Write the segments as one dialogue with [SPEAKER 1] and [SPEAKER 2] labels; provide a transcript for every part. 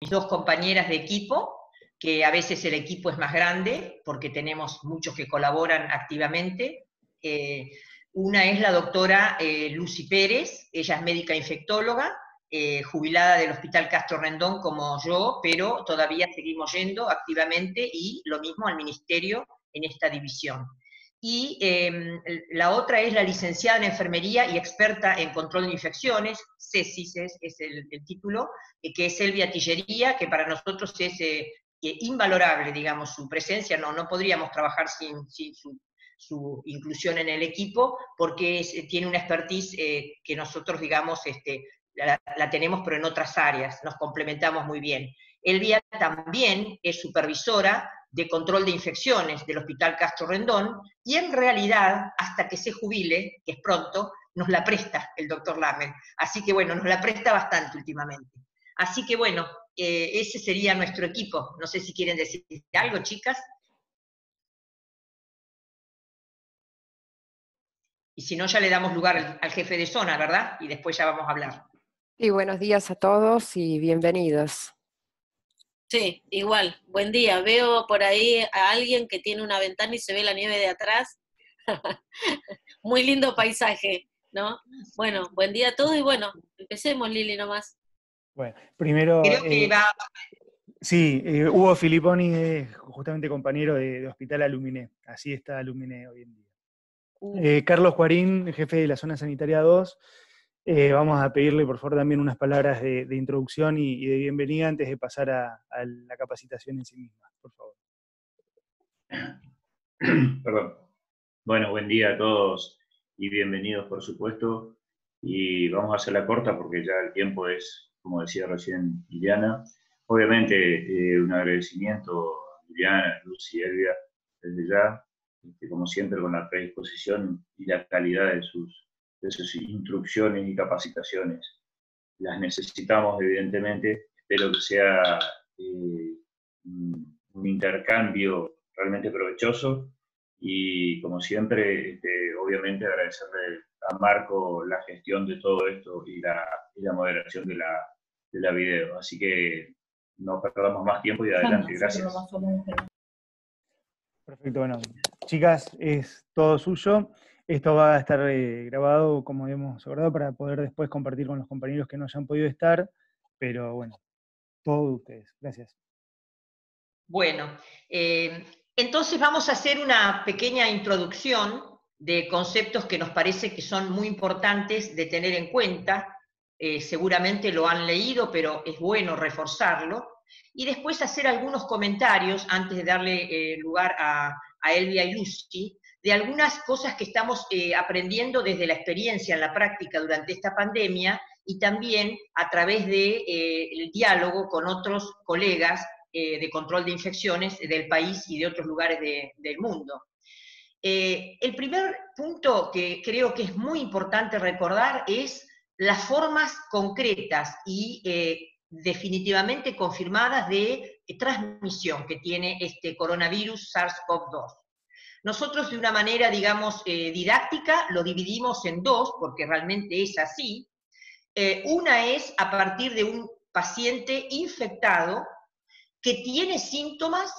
[SPEAKER 1] mis dos compañeras de equipo, que a veces el equipo es más grande, porque tenemos muchos que colaboran activamente. Una es la doctora Lucy Pérez, ella es médica infectóloga, jubilada del Hospital Castro Rendón como yo, pero todavía seguimos yendo activamente, y lo mismo al Ministerio en esta división. Y la otra es la licenciada en enfermería y experta en control de infecciones, CESIS es el título, que es Elvia Tillería, que para nosotros es invalorable, digamos, su presencia. No podríamos trabajar sin su inclusión en el equipo, porque tiene una expertise que nosotros, digamos, la tenemos, pero en otras áreas, nos complementamos muy bien. Elvia también es supervisora de control de infecciones del Hospital Castro Rendón, y en realidad, hasta que se jubile, que es pronto, nos la presta el doctor Lamen. Así que bueno, nos la presta bastante últimamente. Así que bueno, ese sería nuestro equipo. No sé si quieren decir algo, chicas. Y si no, ya le damos lugar al jefe de zona, ¿verdad? Y después ya vamos a hablar.
[SPEAKER 2] Y buenos días a todos y bienvenidos.
[SPEAKER 3] Sí, igual, buen día. Veo por ahí a alguien que tiene una ventana y se ve la nieve de atrás. Muy lindo paisaje, ¿no? Bueno, buen día a todos y bueno, empecemos, Lili, nomás.
[SPEAKER 4] Bueno, primero...
[SPEAKER 1] Creo que va...
[SPEAKER 4] Sí, Hugo Filipponi es justamente compañero de Hospital Aluminé. Así está Aluminé hoy en día. Carlos Juarín, jefe de la Zona Sanitaria 2. Vamos a pedirle, por favor, también unas palabras de introducción y de bienvenida antes de pasar a la capacitación en sí misma, por favor.
[SPEAKER 5] Perdón. Bueno, buen día a todos y bienvenidos, por supuesto. Y vamos a hacerla corta porque ya el tiempo es, como decía recién Liliana. Obviamente, un agradecimiento a Liliana, Lucy y Elvia, desde ya, como siempre, con la predisposición y la calidad de sus instrucciones y capacitaciones. Las necesitamos, evidentemente. Espero que sea un intercambio realmente provechoso y, como siempre, obviamente agradecerle a Marco la gestión de todo esto y la moderación de la video. Así que no perdamos más tiempo y adelante. Gracias.
[SPEAKER 4] Perfecto, bueno, chicas, es todo suyo. Esto va a estar grabado, como hemos acordado, para poder después compartir con los compañeros que no hayan podido estar, pero bueno, todo de ustedes. Gracias.
[SPEAKER 1] Bueno, entonces vamos a hacer una pequeña introducción de conceptos que nos parece que son muy importantes de tener en cuenta. Seguramente lo han leído, pero es bueno reforzarlo. Y después hacer algunos comentarios, antes de darle lugar a Elvia y Lucy, de algunas cosas que estamos aprendiendo desde la experiencia en la práctica durante esta pandemia, y también a través del diálogo con otros colegas de control de infecciones del país y de otros lugares del mundo. El primer punto que creo que es muy importante recordar es las formas concretas y definitivamente confirmadas de transmisión que tiene este coronavirus SARS-CoV-2. Nosotros, de una manera, digamos, didáctica, lo dividimos en dos, porque realmente es así. Una es a partir de un paciente infectado que tiene síntomas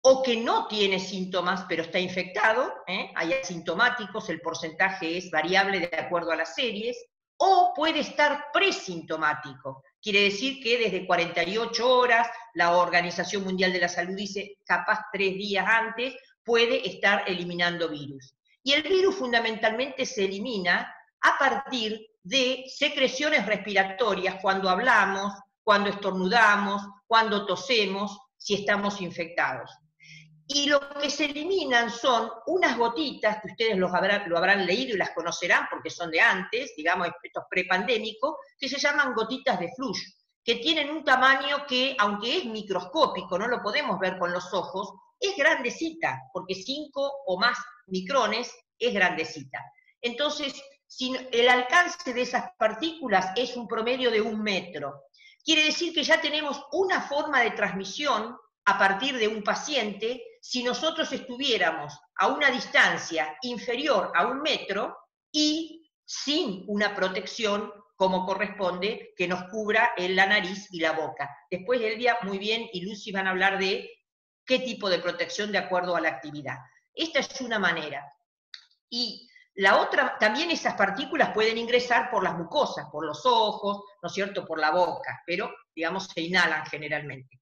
[SPEAKER 1] o que no tiene síntomas, pero está infectado, hay asintomáticos, el porcentaje es variable de acuerdo a las series, o puede estar presintomático. Quiere decir que desde 48 horas, la Organización Mundial de la Salud dice, capaz 3 días antes, puede estar eliminando virus. Y el virus fundamentalmente se elimina a partir de secreciones respiratorias, cuando hablamos, cuando estornudamos, cuando tosemos, si estamos infectados. Y lo que se eliminan son unas gotitas, que ustedes lo habrán leído y las conocerán porque son de antes, digamos, estos prepandémicos, que se llaman gotitas de flush, que tienen un tamaño que, aunque es microscópico, no lo podemos ver con los ojos, es grandecita, porque 5 o más micrones es grandecita. Entonces, si el alcance de esas partículas es un promedio de 1 metro, quiere decir que ya tenemos una forma de transmisión a partir de un paciente. Si nosotros estuviéramos a una distancia inferior a 1 metro y sin una protección como corresponde, que nos cubra en la nariz y la boca. Después Elvia, muy bien, y Lucy van a hablar de qué tipo de protección de acuerdo a la actividad. Esta es una manera. Y la otra, también esas partículas pueden ingresar por las mucosas, por los ojos, ¿no es cierto?, por la boca, pero, digamos, se inhalan generalmente.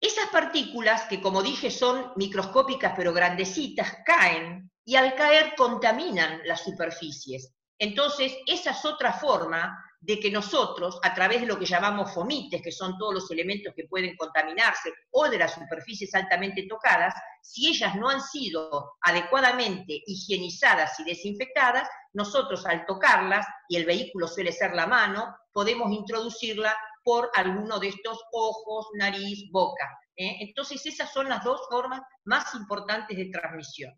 [SPEAKER 1] Esas partículas, que como dije son microscópicas pero grandecitas, caen, y al caer contaminan las superficies. Entonces, esa es otra forma de que nosotros, a través de lo que llamamos fomites, que son todos los elementos que pueden contaminarse, o de las superficies altamente tocadas, si ellas no han sido adecuadamente higienizadas y desinfectadas, nosotros al tocarlas, y el vehículo suele ser la mano, podemos introducirla por alguno de estos ojos, nariz, boca. Entonces esas son las dos formas más importantes de transmisión.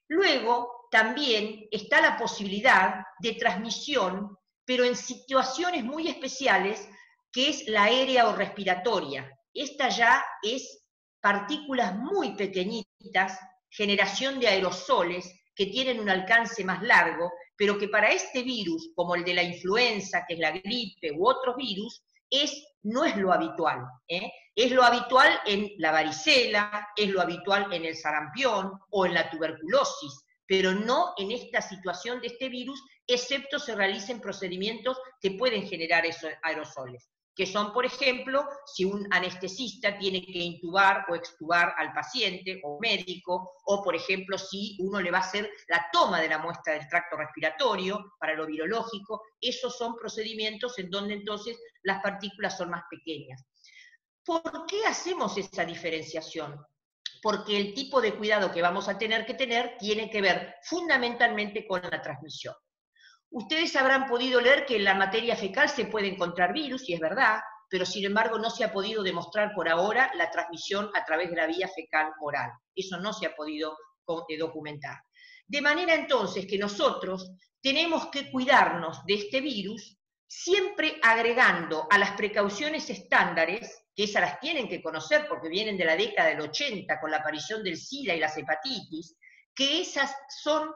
[SPEAKER 1] Luego también está la posibilidad de transmisión, pero en situaciones muy especiales, que es la aérea o respiratoria. Esta ya es partículas muy pequeñitas, generación de aerosoles, que tienen un alcance más largo, pero que para este virus, como el de la influenza, que es la gripe, u otros virus, no es lo habitual. Es lo habitual en la varicela, es lo habitual en el sarampión o en la tuberculosis, pero no en esta situación de este virus, excepto se realicen procedimientos que pueden generar esos aerosoles, que son, por ejemplo, si un anestesista tiene que intubar o extubar al paciente o médico, o por ejemplo si uno le va a hacer la toma de la muestra del tracto respiratorio para lo virológico, esos son procedimientos en donde entonces las partículas son más pequeñas. ¿Por qué hacemos esa diferenciación? Porque el tipo de cuidado que vamos a tener que tener tiene que ver fundamentalmente con la transmisión. Ustedes habrán podido leer que en la materia fecal se puede encontrar virus, y es verdad, pero sin embargo no se ha podido demostrar por ahora la transmisión a través de la vía fecal oral. Eso no se ha podido documentar. De manera entonces que nosotros tenemos que cuidarnos de este virus, siempre agregando a las precauciones estándares, que esas las tienen que conocer porque vienen de la década del 80 con la aparición del SIDA y las hepatitis, que esas son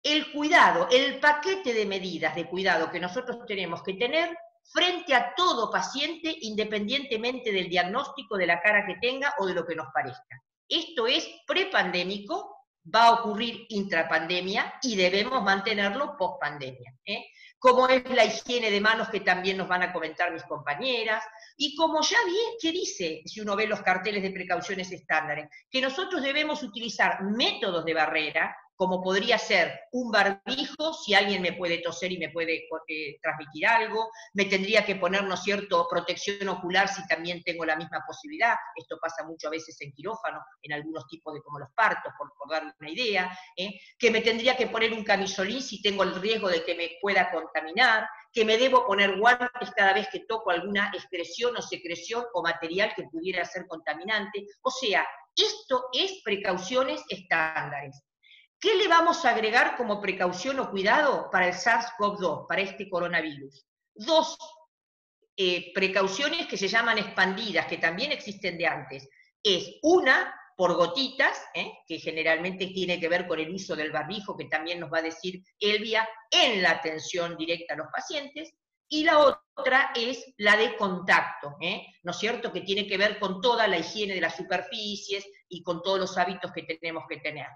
[SPEAKER 1] el cuidado, el paquete de medidas de cuidado que nosotros tenemos que tener frente a todo paciente, independientemente del diagnóstico, de la cara que tenga o de lo que nos parezca. Esto es prepandémico, va a ocurrir intrapandemia y debemos mantenerlo pospandemia. Como es la higiene de manos, que también nos van a comentar mis compañeras, y como ya vi, ¿qué dice si uno ve los carteles de precauciones estándares? Que nosotros debemos utilizar métodos de barrera, como podría ser un barbijo, si alguien me puede toser y me puede transmitir algo, me tendría que poner, ¿no es cierto?, protección ocular si también tengo la misma posibilidad, esto pasa mucho a veces en quirófano, en algunos tipos de como los partos, por dar una idea, que me tendría que poner un camisolín si tengo el riesgo de que me pueda contaminar, que me debo poner guantes cada vez que toco alguna excreción o secreción o material que pudiera ser contaminante. O sea, esto es precauciones estándares. ¿Qué le vamos a agregar como precaución o cuidado para el SARS-CoV-2, para este coronavirus? Dos precauciones que se llaman expandidas, que también existen de antes. Es una, por gotitas, que generalmente tiene que ver con el uso del barbijo, que también nos va a decir Elvia, en la atención directa a los pacientes, y la otra es la de contacto, ¿no es cierto?, que tiene que ver con toda la higiene de las superficies y con todos los hábitos que tenemos que tener.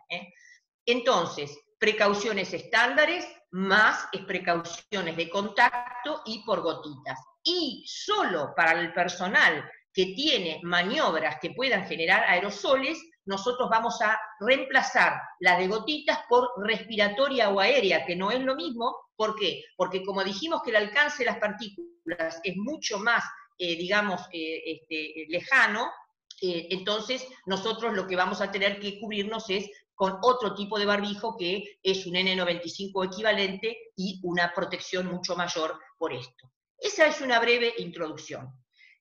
[SPEAKER 1] Entonces, precauciones estándares más precauciones de contacto y por gotitas. Y solo para el personal que tiene maniobras que puedan generar aerosoles, nosotros vamos a reemplazar las de gotitas por respiratoria o aérea, que no es lo mismo. ¿Por qué? Porque como dijimos que el alcance de las partículas es mucho más, lejano, entonces nosotros lo que vamos a tener que cubrirnos es con otro tipo de barbijo que es un N95 equivalente y una protección mucho mayor por esto. Esa es una breve introducción.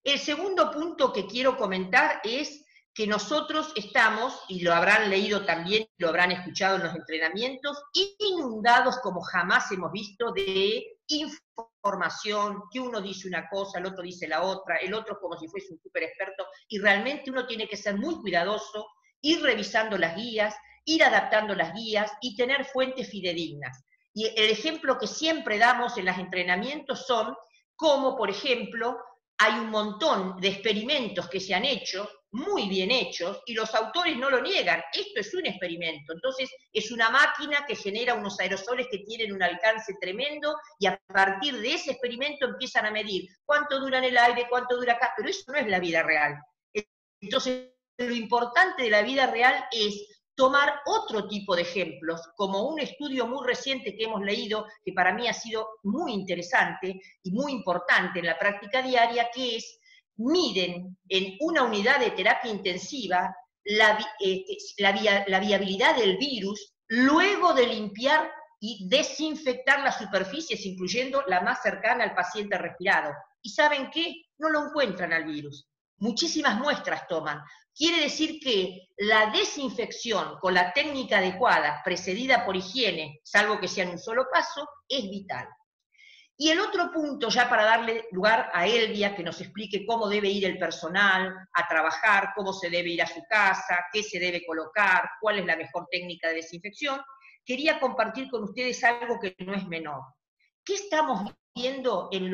[SPEAKER 1] El segundo punto que quiero comentar es que nosotros estamos, y lo habrán leído también, lo habrán escuchado en los entrenamientos, inundados como jamás hemos visto de información, que uno dice una cosa, el otro dice la otra, el otro como si fuese un súper experto, y realmente uno tiene que ser muy cuidadoso, ir revisando las guías, ir adaptando las guías y tener fuentes fidedignas. Y el ejemplo que siempre damos en los entrenamientos son como, por ejemplo, hay un montón de experimentos que se han hecho, muy bien hechos, y los autores no lo niegan. Esto es un experimento. Entonces, es una máquina que genera unos aerosoles que tienen un alcance tremendo, y a partir de ese experimento empiezan a medir cuánto dura en el aire, cuánto dura acá, pero eso no es la vida real. Entonces, lo importante de la vida real es tomar otro tipo de ejemplos, como un estudio muy reciente que hemos leído, que para mí ha sido muy interesante y muy importante en la práctica diaria, que es, miden en una unidad de terapia intensiva la viabilidad del virus luego de limpiar y desinfectar las superficies, incluyendo la más cercana al paciente respirado. ¿Y saben qué? No lo encuentran al virus. Muchísimas muestras toman. Quiere decir que la desinfección con la técnica adecuada, precedida por higiene, salvo que sea en un solo paso, es vital. Y el otro punto, ya para darle lugar a Elvia, que nos explique cómo debe ir el personal a trabajar, cómo se debe ir a su casa, qué se debe colocar, cuál es la mejor técnica de desinfección, quería compartir con ustedes algo que no es menor. ¿Qué estamos viendo en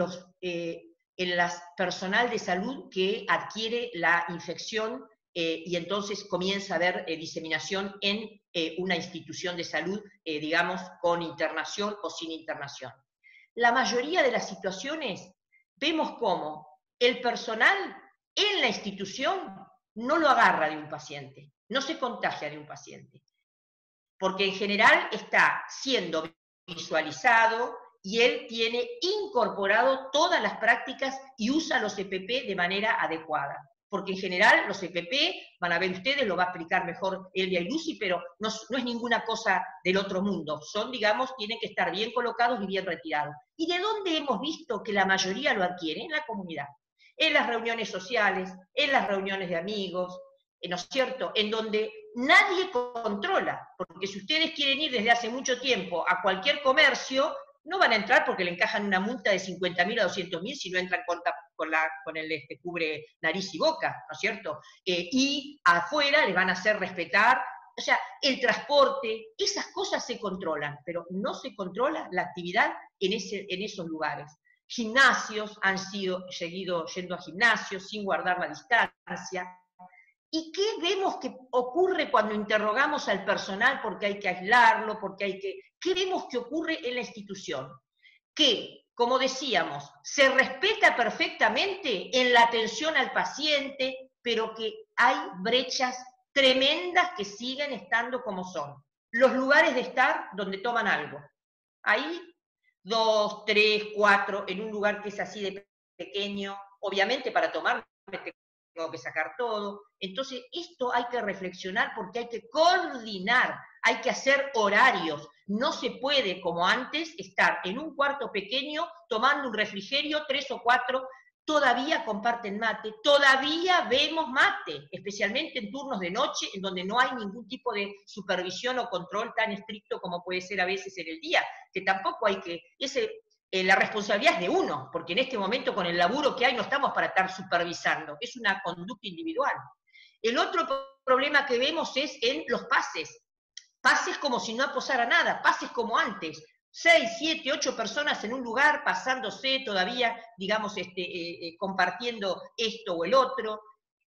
[SPEAKER 1] las personal de salud que adquiere la infección y entonces comienza a haber diseminación en una institución de salud, digamos, con internación o sin internación? La mayoría de las situaciones vemos cómo el personal en la institución no lo agarra de un paciente, no se contagia de un paciente, porque en general está siendo visualizado y él tiene incorporado todas las prácticas y usa los EPP de manera adecuada. Porque en general los EPP, van a ver ustedes, lo va a explicar mejor Elvia y Lucy, pero no es ninguna cosa del otro mundo. Son, digamos, tienen que estar bien colocados y bien retirados. ¿Y de dónde hemos visto que la mayoría lo adquiere? En la comunidad. En las reuniones sociales, en las reuniones de amigos, ¿no es cierto? En donde nadie controla. Porque si ustedes quieren ir desde hace mucho tiempo a cualquier comercio, no van a entrar porque le encajan una multa de 50.000 a 200.000 si no entran con el cubre nariz y boca, ¿no es cierto? Y afuera les van a hacer respetar, o sea, el transporte, esas cosas se controlan, pero no se controla la actividad en esos lugares. Gimnasios han seguido yendo a gimnasios sin guardar la distancia. ¿Y qué vemos que ocurre cuando interrogamos al personal porque hay que aislarlo, ¿qué vemos que ocurre en la institución? Que, como decíamos, se respeta perfectamente en la atención al paciente, pero que hay brechas tremendas que siguen estando como son. Los lugares de estar donde toman algo. Ahí, 2, 3, 4, en un lugar que es así de pequeño, obviamente para tomar tengo que sacar todo. Entonces, esto hay que reflexionar porque hay que coordinar, hay que hacer horarios. No se puede, como antes, estar en un cuarto pequeño tomando un refrigerio, 3 o 4, todavía comparten mate, todavía vemos mate, especialmente en turnos de noche, en donde no hay ningún tipo de supervisión o control tan estricto como puede ser a veces en el día, que tampoco hay que... la responsabilidad es de uno, porque en este momento con el laburo que hay no estamos para estar supervisando, es una conducta individual. El otro problema que vemos es en los pases. Pases como si no pasara nada, pases como antes. 6, 7, 8 personas en un lugar pasándose todavía, digamos, compartiendo esto o el otro.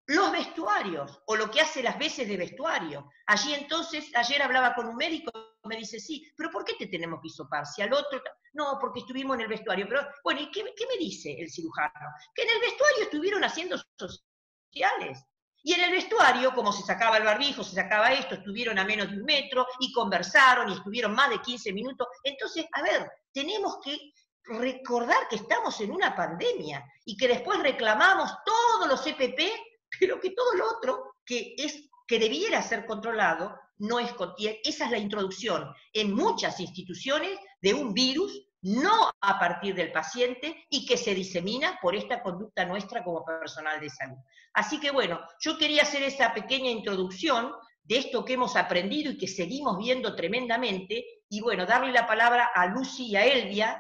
[SPEAKER 1] Los vestuarios, o lo que hace las veces de vestuario. Allí entonces, ayer hablaba con un médico, me dice, sí, pero ¿por qué te tenemos que hisopar? Si al otro... No, porque estuvimos en el vestuario. Pero, bueno, ¿y qué me dice el cirujano? Que en el vestuario estuvieron haciendo sociales. Y en el vestuario, como se sacaba el barbijo, se sacaba esto, estuvieron a menos de 1 metro y conversaron y estuvieron más de 15 minutos. Entonces, a ver, tenemos que recordar que estamos en una pandemia y que después reclamamos todos los EPP, pero que todo lo otro que debiera ser controlado, no es. Y esa es la introducción en muchas instituciones de un virus, no a partir del paciente, y que se disemina por esta conducta nuestra como personal de salud. Así que bueno, yo quería hacer esa pequeña introducción de esto que hemos aprendido y que seguimos viendo tremendamente, y bueno, darle la palabra a Lucy y a Elvia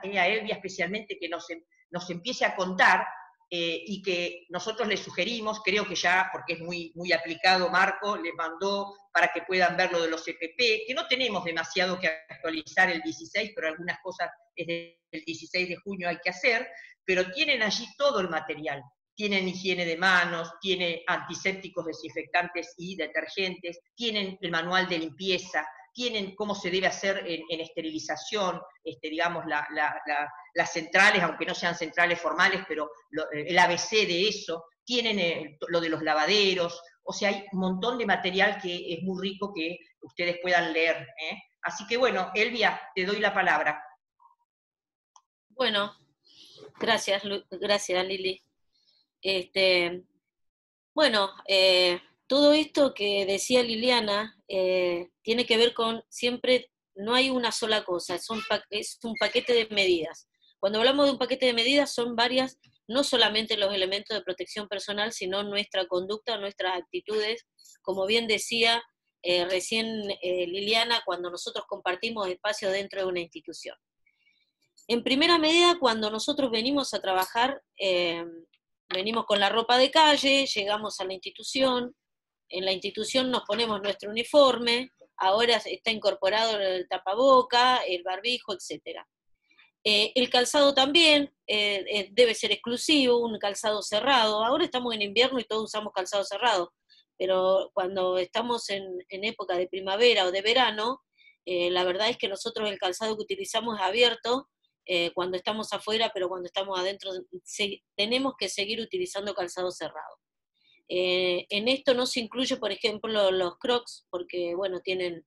[SPEAKER 1] especialmente, que nos empiece a contar y que nosotros les sugerimos, creo que ya, porque es muy, muy aplicado, Marco les mandó para que puedan ver lo de los EPP, que no tenemos demasiado que actualizar el 16, pero algunas cosas desde el 16 de junio hay que hacer, pero tienen allí todo el material. Tienen higiene de manos, tiene antisépticos, desinfectantes y detergentes, tienen el manual de limpieza, tienen cómo se debe hacer en esterilización, digamos, las centrales, aunque no sean centrales formales, pero el ABC de eso, tienen lo de los lavaderos, o sea, hay un montón de material que es muy rico que ustedes puedan leer. Así que bueno, Elvia, te doy la palabra.
[SPEAKER 3] Bueno, gracias Lili. Bueno, todo esto que decía Liliana tiene que ver con siempre, no hay una sola cosa, es un paquete de medidas. Cuando hablamos de un paquete de medidas son varias, no solamente los elementos de protección personal, sino nuestra conducta, nuestras actitudes, como bien decía recién Liliana, cuando nosotros compartimos espacio dentro de una institución. En primera medida, cuando nosotros venimos a trabajar, venimos con la ropa de calle, llegamos a la institución, en la institución nos ponemos nuestro uniforme, ahora está incorporado el tapaboca, el barbijo, etc. El calzado también debe ser exclusivo, un calzado cerrado. Ahora estamos en invierno y todos usamos calzado cerrado, pero cuando estamos en época de primavera o de verano, la verdad es que nosotros el calzado que utilizamos es abierto, cuando estamos afuera, pero cuando estamos adentro tenemos que seguir utilizando calzado cerrado. En esto no se incluye, por ejemplo, los crocs, porque bueno, tienen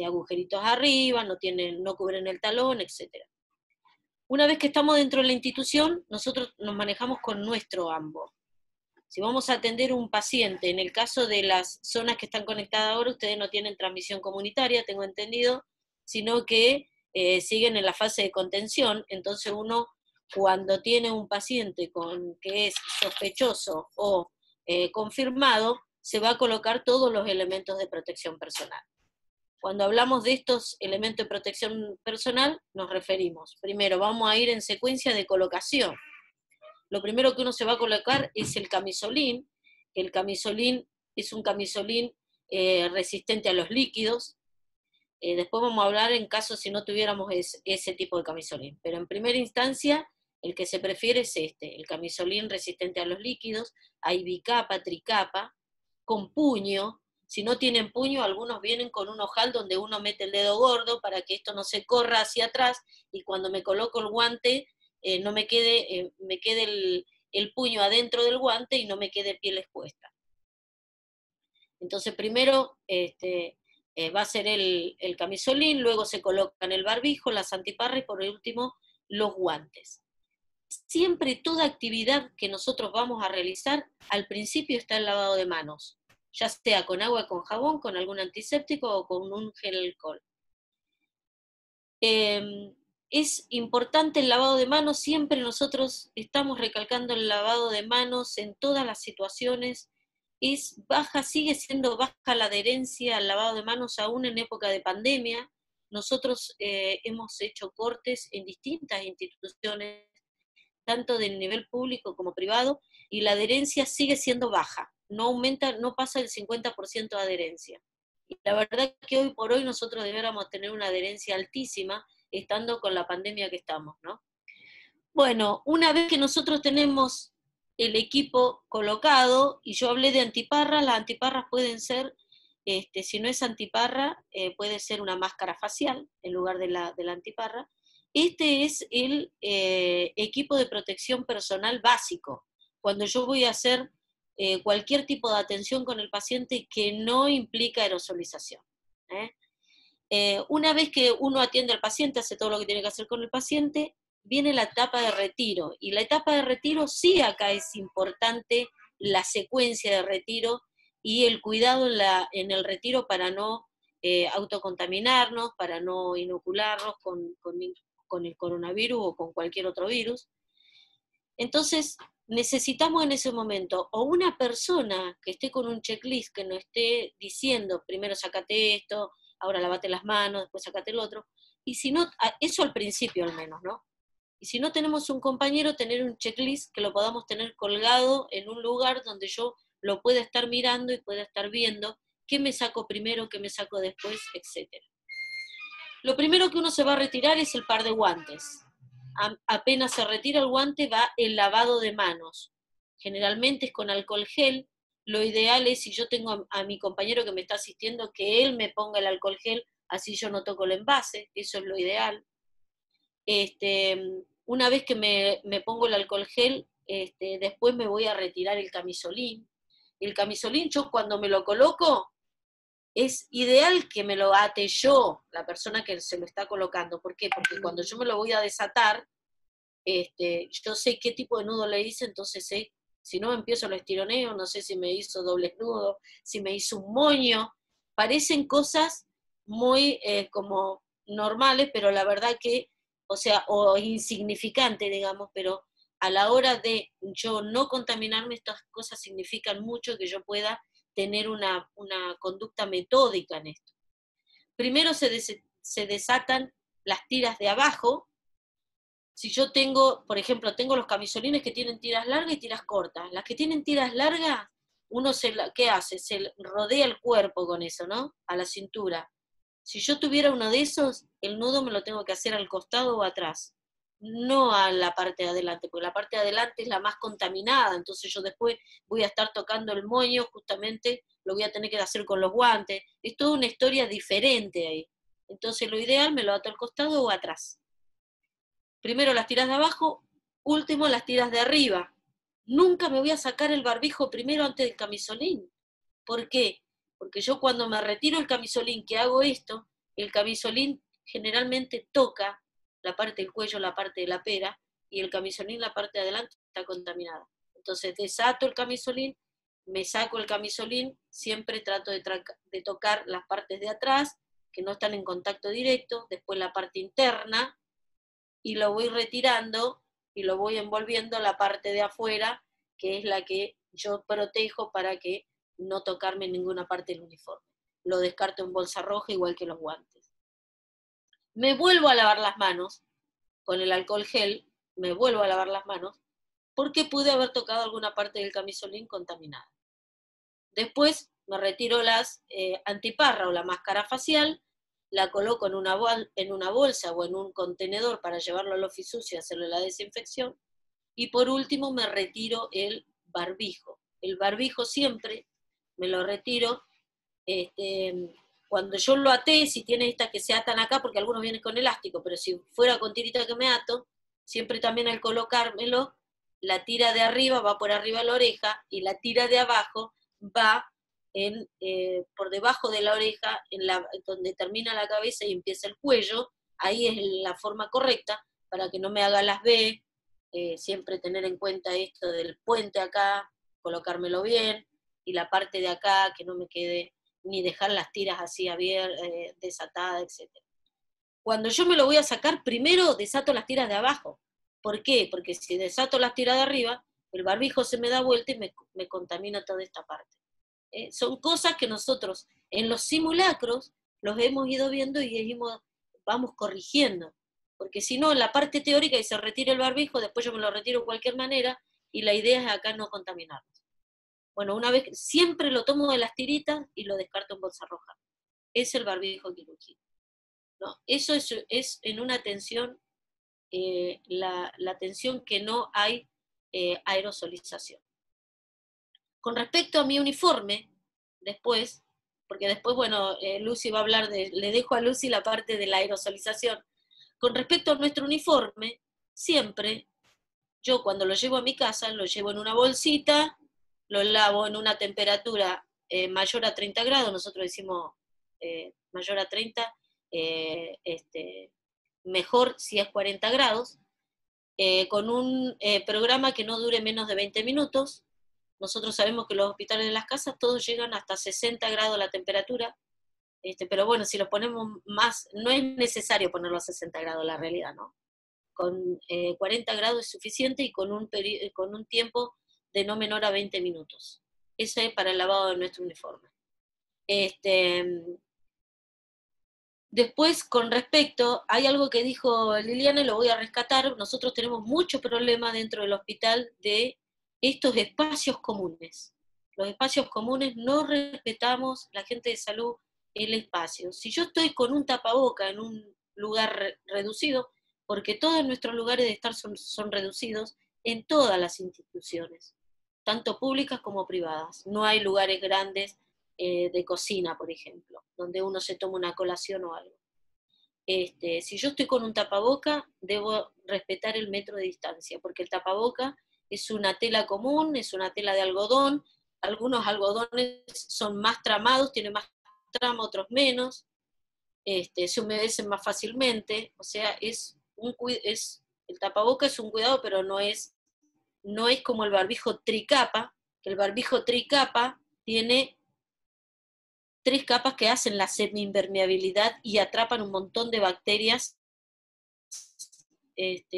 [SPEAKER 3] agujeritos arriba, no cubren el talón, etc. Una vez que estamos dentro de la institución, nosotros nos manejamos con nuestro AMBO. Si vamos a atender un paciente, en el caso de las zonas que están conectadas ahora, ustedes no tienen transmisión comunitaria, tengo entendido, sino que siguen en la fase de contención. Entonces uno, cuando tiene un paciente que es sospechoso o confirmado, se va a colocar todos los elementos de protección personal. Cuando hablamos de estos elementos de protección personal, nos referimos, primero vamos a ir en secuencia de colocación. Lo primero que uno se va a colocar es el camisolín. El camisolín es un camisolín resistente a los líquidos. Después vamos a hablar en caso si no tuviéramos ese tipo de camisolín. Pero en primera instancia, el que se prefiere es el camisolín resistente a los líquidos. Hay bicapa, tricapa, con puño. Si no tienen puño, algunos vienen con un ojal donde uno mete el dedo gordo para que esto no se corra hacia atrás y cuando me coloco el guante no me quede el puño adentro del guante y no me quede piel expuesta. Entonces primero va a ser el camisolín, luego se colocan el barbijo, las antiparras y por último los guantes. Siempre toda actividad que nosotros vamos a realizar, al principio está el lavado de manos, ya sea con agua, con jabón, con algún antiséptico o con un gel alcohol. Es importante el lavado de manos, siempre nosotros estamos recalcando el lavado de manos en todas las situaciones. Sigue siendo baja la adherencia al lavado de manos aún en época de pandemia. Nosotros hemos hecho cortes en distintas instituciones, tanto del nivel público como privado, y la adherencia sigue siendo baja, no aumenta, no pasa del 50% de adherencia. Y la verdad que hoy por hoy nosotros deberíamos tener una adherencia altísima, estando con la pandemia que estamos, ¿no? Bueno, una vez que nosotros tenemos el equipo colocado, y yo hablé de antiparras, las antiparras pueden ser, si no es antiparra, puede ser una máscara facial en lugar de la antiparra. Este es el equipo de protección personal básico, cuando yo voy a hacer cualquier tipo de atención con el paciente que no implica aerosolización. Una vez que uno atiende al paciente, hace todo lo que tiene que hacer con el paciente, viene la etapa de retiro, y la etapa de retiro sí acá es importante la secuencia de retiro y el cuidado en el retiro para no autocontaminarnos, para no inocularnos con el coronavirus o con cualquier otro virus. Entonces, necesitamos en ese momento o una persona que esté con un checklist, que nos esté diciendo, primero sacate esto, ahora lavate las manos, después sacate el otro, y si no, eso al principio al menos, ¿no? Y si no tenemos un compañero, tener un checklist que lo podamos tener colgado en un lugar donde yo lo pueda estar mirando y pueda estar viendo qué me saco primero, qué me saco después, etc. Lo primero que uno se va a retirar es el par de guantes. Apenas se retira el guante va el lavado de manos. Generalmente es con alcohol gel. Lo ideal es, si yo tengo a mi compañero que me está asistiendo, que él me ponga el alcohol gel, así yo no toco el envase, eso es lo ideal. Una vez que me pongo el alcohol gel, después me voy a retirar el camisolín. El camisolín, yo cuando me lo coloco, es ideal que me lo ate yo, la persona que se lo está colocando. ¿Por qué? Porque cuando yo me lo voy a desatar, yo sé qué tipo de nudo le hice, entonces sé, si no empiezo el estironeo, no sé si me hizo doble nudo, si me hizo un moño. Parecen cosas muy como normales, pero la verdad que, o sea, o insignificante, digamos, pero a la hora de yo no contaminarme, estas cosas significan mucho que yo pueda tener una conducta metódica en esto. Primero se desatan las tiras de abajo. Si yo tengo, por ejemplo, tengo los camisolines que tienen tiras largas y tiras cortas. Las que tienen tiras largas, uno ¿qué hace? Se rodea el cuerpo con eso, ¿no? A la cintura. Si yo tuviera uno de esos, el nudo me lo tengo que hacer al costado o atrás, no a la parte de adelante, porque la parte de adelante es la más contaminada, entonces yo después voy a estar tocando el moño, justamente lo voy a tener que hacer con los guantes. Es toda una historia diferente ahí. Entonces lo ideal me lo ato al costado o atrás. Primero las tiras de abajo, último las tiras de arriba. Nunca me voy a sacar el barbijo primero antes del camisolín. ¿Por qué? Porque yo cuando me retiro el camisolín, que hago esto, el camisolín generalmente toca la parte del cuello, la parte de la pera, y el camisolín, la parte de adelante, está contaminada. Entonces desato el camisolín, me saco el camisolín, siempre trato de tocar las partes de atrás, que no están en contacto directo, después la parte interna, y lo voy retirando y lo voy envolviendo a la parte de afuera, que es la que yo protejo para que no tocarme en ninguna parte del uniforme. Lo descarto en bolsa roja igual que los guantes. Me vuelvo a lavar las manos con el alcohol gel, me vuelvo a lavar las manos porque pude haber tocado alguna parte del camisolín contaminada. Después me retiro las antiparra o la máscara facial, la coloco en una bolsa o en un contenedor para llevarlo al oficio y hacerle la desinfección. Y por último me retiro el barbijo. El barbijo siempre me lo retiro cuando yo lo até, si tiene estas que se atan acá, porque algunos vienen con elástico, pero si fuera con tirita que me ato, siempre también al colocármelo, la tira de arriba va por arriba de la oreja y la tira de abajo va por debajo de la oreja, donde termina la cabeza y empieza el cuello. Ahí es la forma correcta para que no me haga las B, siempre tener en cuenta esto del puente acá, colocármelo bien, y la parte de acá que no me quede, ni dejar las tiras así abiertas, desatadas, etc. Cuando yo me lo voy a sacar, primero desato las tiras de abajo. ¿Por qué? Porque si desato las tiras de arriba, el barbijo se me da vuelta y me contamina toda esta parte. Son cosas que nosotros en los simulacros los hemos ido viendo y vamos corrigiendo. Porque si no, en la parte teórica y se retira el barbijo, después yo me lo retiro de cualquier manera, y la idea es acá no contaminarnos. Bueno, una vez, siempre lo tomo de las tiritas y lo descarto en bolsa roja. Es el barbijo quirúrgico, ¿no? Eso es en una tensión, la tensión que no hay aerosolización. Con respecto a mi uniforme, después, porque después, bueno, Lucy va a hablar le dejo a Lucy la parte de la aerosolización. Con respecto a nuestro uniforme, siempre, yo cuando lo llevo a mi casa, lo llevo en una bolsita, lo lavo en una temperatura mayor a 30 grados, nosotros decimos mayor a 30, mejor si es 40 grados, con un programa que no dure menos de 20 minutos. Nosotros sabemos que los hospitales de las casas todos llegan hasta 60 grados la temperatura, pero bueno, si los ponemos más, no es necesario ponerlo a 60 grados la realidad, ¿no? Con 40 grados es suficiente y con un tiempo de no menor a 20 minutos. Ese es para el lavado de nuestro uniforme. Después, con respecto, hay algo que dijo Liliana y lo voy a rescatar. Nosotros tenemos mucho problema dentro del hospital de estos espacios comunes. Los espacios comunes no respetamos, la gente de salud, el espacio. Si yo estoy con un tapaboca en un lugar reducido, porque todos nuestros lugares de estar son reducidos en todas las instituciones, tanto públicas como privadas. No hay lugares grandes de cocina, por ejemplo, donde uno se toma una colación o algo. Si yo estoy con un tapaboca, debo respetar el metro de distancia, porque el tapaboca es una tela común, es una tela de algodón, algunos algodones son más tramados, tienen más trama, otros menos, se humedecen más fácilmente, o sea, el tapaboca es un cuidado, pero no es como el barbijo tricapa, que el barbijo tricapa tiene 3 capas que hacen la semi-impermeabilidad y atrapan un montón de bacterias,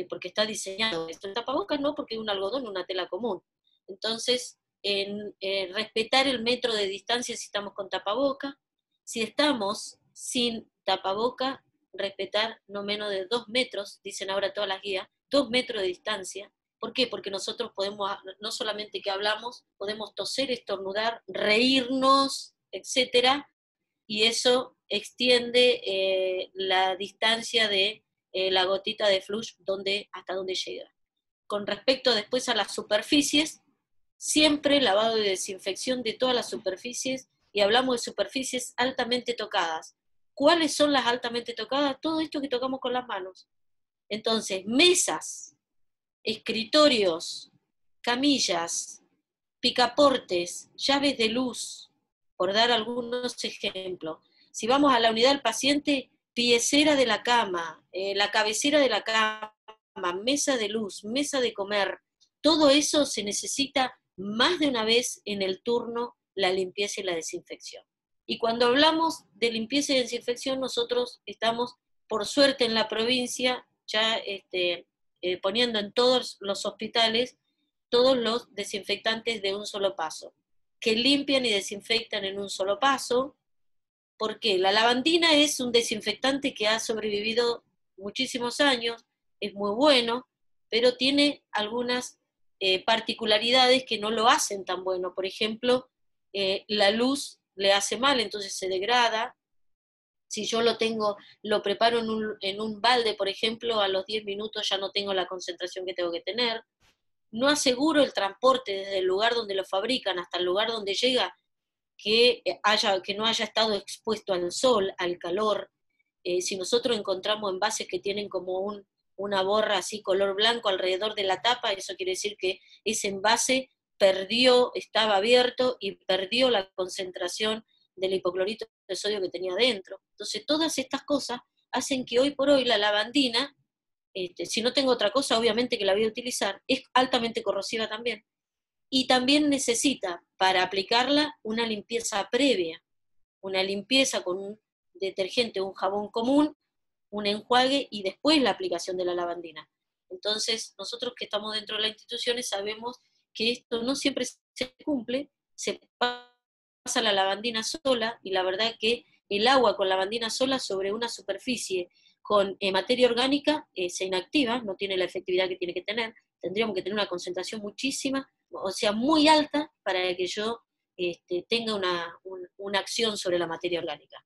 [SPEAKER 3] porque está diseñado. El tapabocas no, porque es un algodón, una tela común. Entonces, respetar el metro de distancia si estamos con tapaboca. Si estamos sin tapaboca, respetar no menos de 2 metros, dicen ahora todas las guías, 2 metros de distancia. ¿Por qué? Porque nosotros podemos, no solamente que hablamos, podemos toser, estornudar, reírnos, etcétera, y eso extiende la distancia de la gotita de flush hasta donde llega. Con respecto después a las superficies, siempre lavado y desinfección de todas las superficies, y hablamos de superficies altamente tocadas. ¿Cuáles son las altamente tocadas? Todo esto que tocamos con las manos. Entonces, mesas, escritorios, camillas, picaportes, llaves de luz, por dar algunos ejemplos. Si vamos a la unidad del paciente, piecera de la cama, la cabecera de la cama, mesa de luz, mesa de comer, todo eso se necesita más de una vez en el turno, la limpieza y la desinfección. Y cuando hablamos de limpieza y desinfección, nosotros estamos, por suerte en la provincia, ya poniendo en todos los hospitales todos los desinfectantes de un solo paso, que limpian y desinfectan en un solo paso, porque la lavandina es un desinfectante que ha sobrevivido muchísimos años, es muy bueno, pero tiene algunas particularidades que no lo hacen tan bueno. Por ejemplo, la luz le hace mal, entonces se degrada. Si yo lo preparo en un balde, por ejemplo, a los 10 minutos ya no tengo la concentración que tengo que tener. No aseguro el transporte desde el lugar donde lo fabrican hasta el lugar donde llega, que no haya estado expuesto al sol, al calor. Si nosotros encontramos envases que tienen como una borra así color blanco alrededor de la tapa, eso quiere decir que ese envase estaba abierto y perdió la concentración del hipoclorito de sodio que tenía dentro. Entonces todas estas cosas hacen que hoy por hoy la lavandina, si no tengo otra cosa, obviamente que la voy a utilizar, es altamente corrosiva también. Y también necesita, para aplicarla, una limpieza previa, una limpieza con un detergente, un jabón común, un enjuague y después la aplicación de la lavandina. Entonces, nosotros que estamos dentro de las instituciones sabemos que esto no siempre se cumple, se pasa la lavandina sola, y la verdad que el agua con lavandina sola sobre una superficie con materia orgánica se inactiva, no tiene la efectividad que tiene que tener. Tendríamos que tener una concentración muchísima, o sea, muy alta, para que yo tenga una acción sobre la materia orgánica.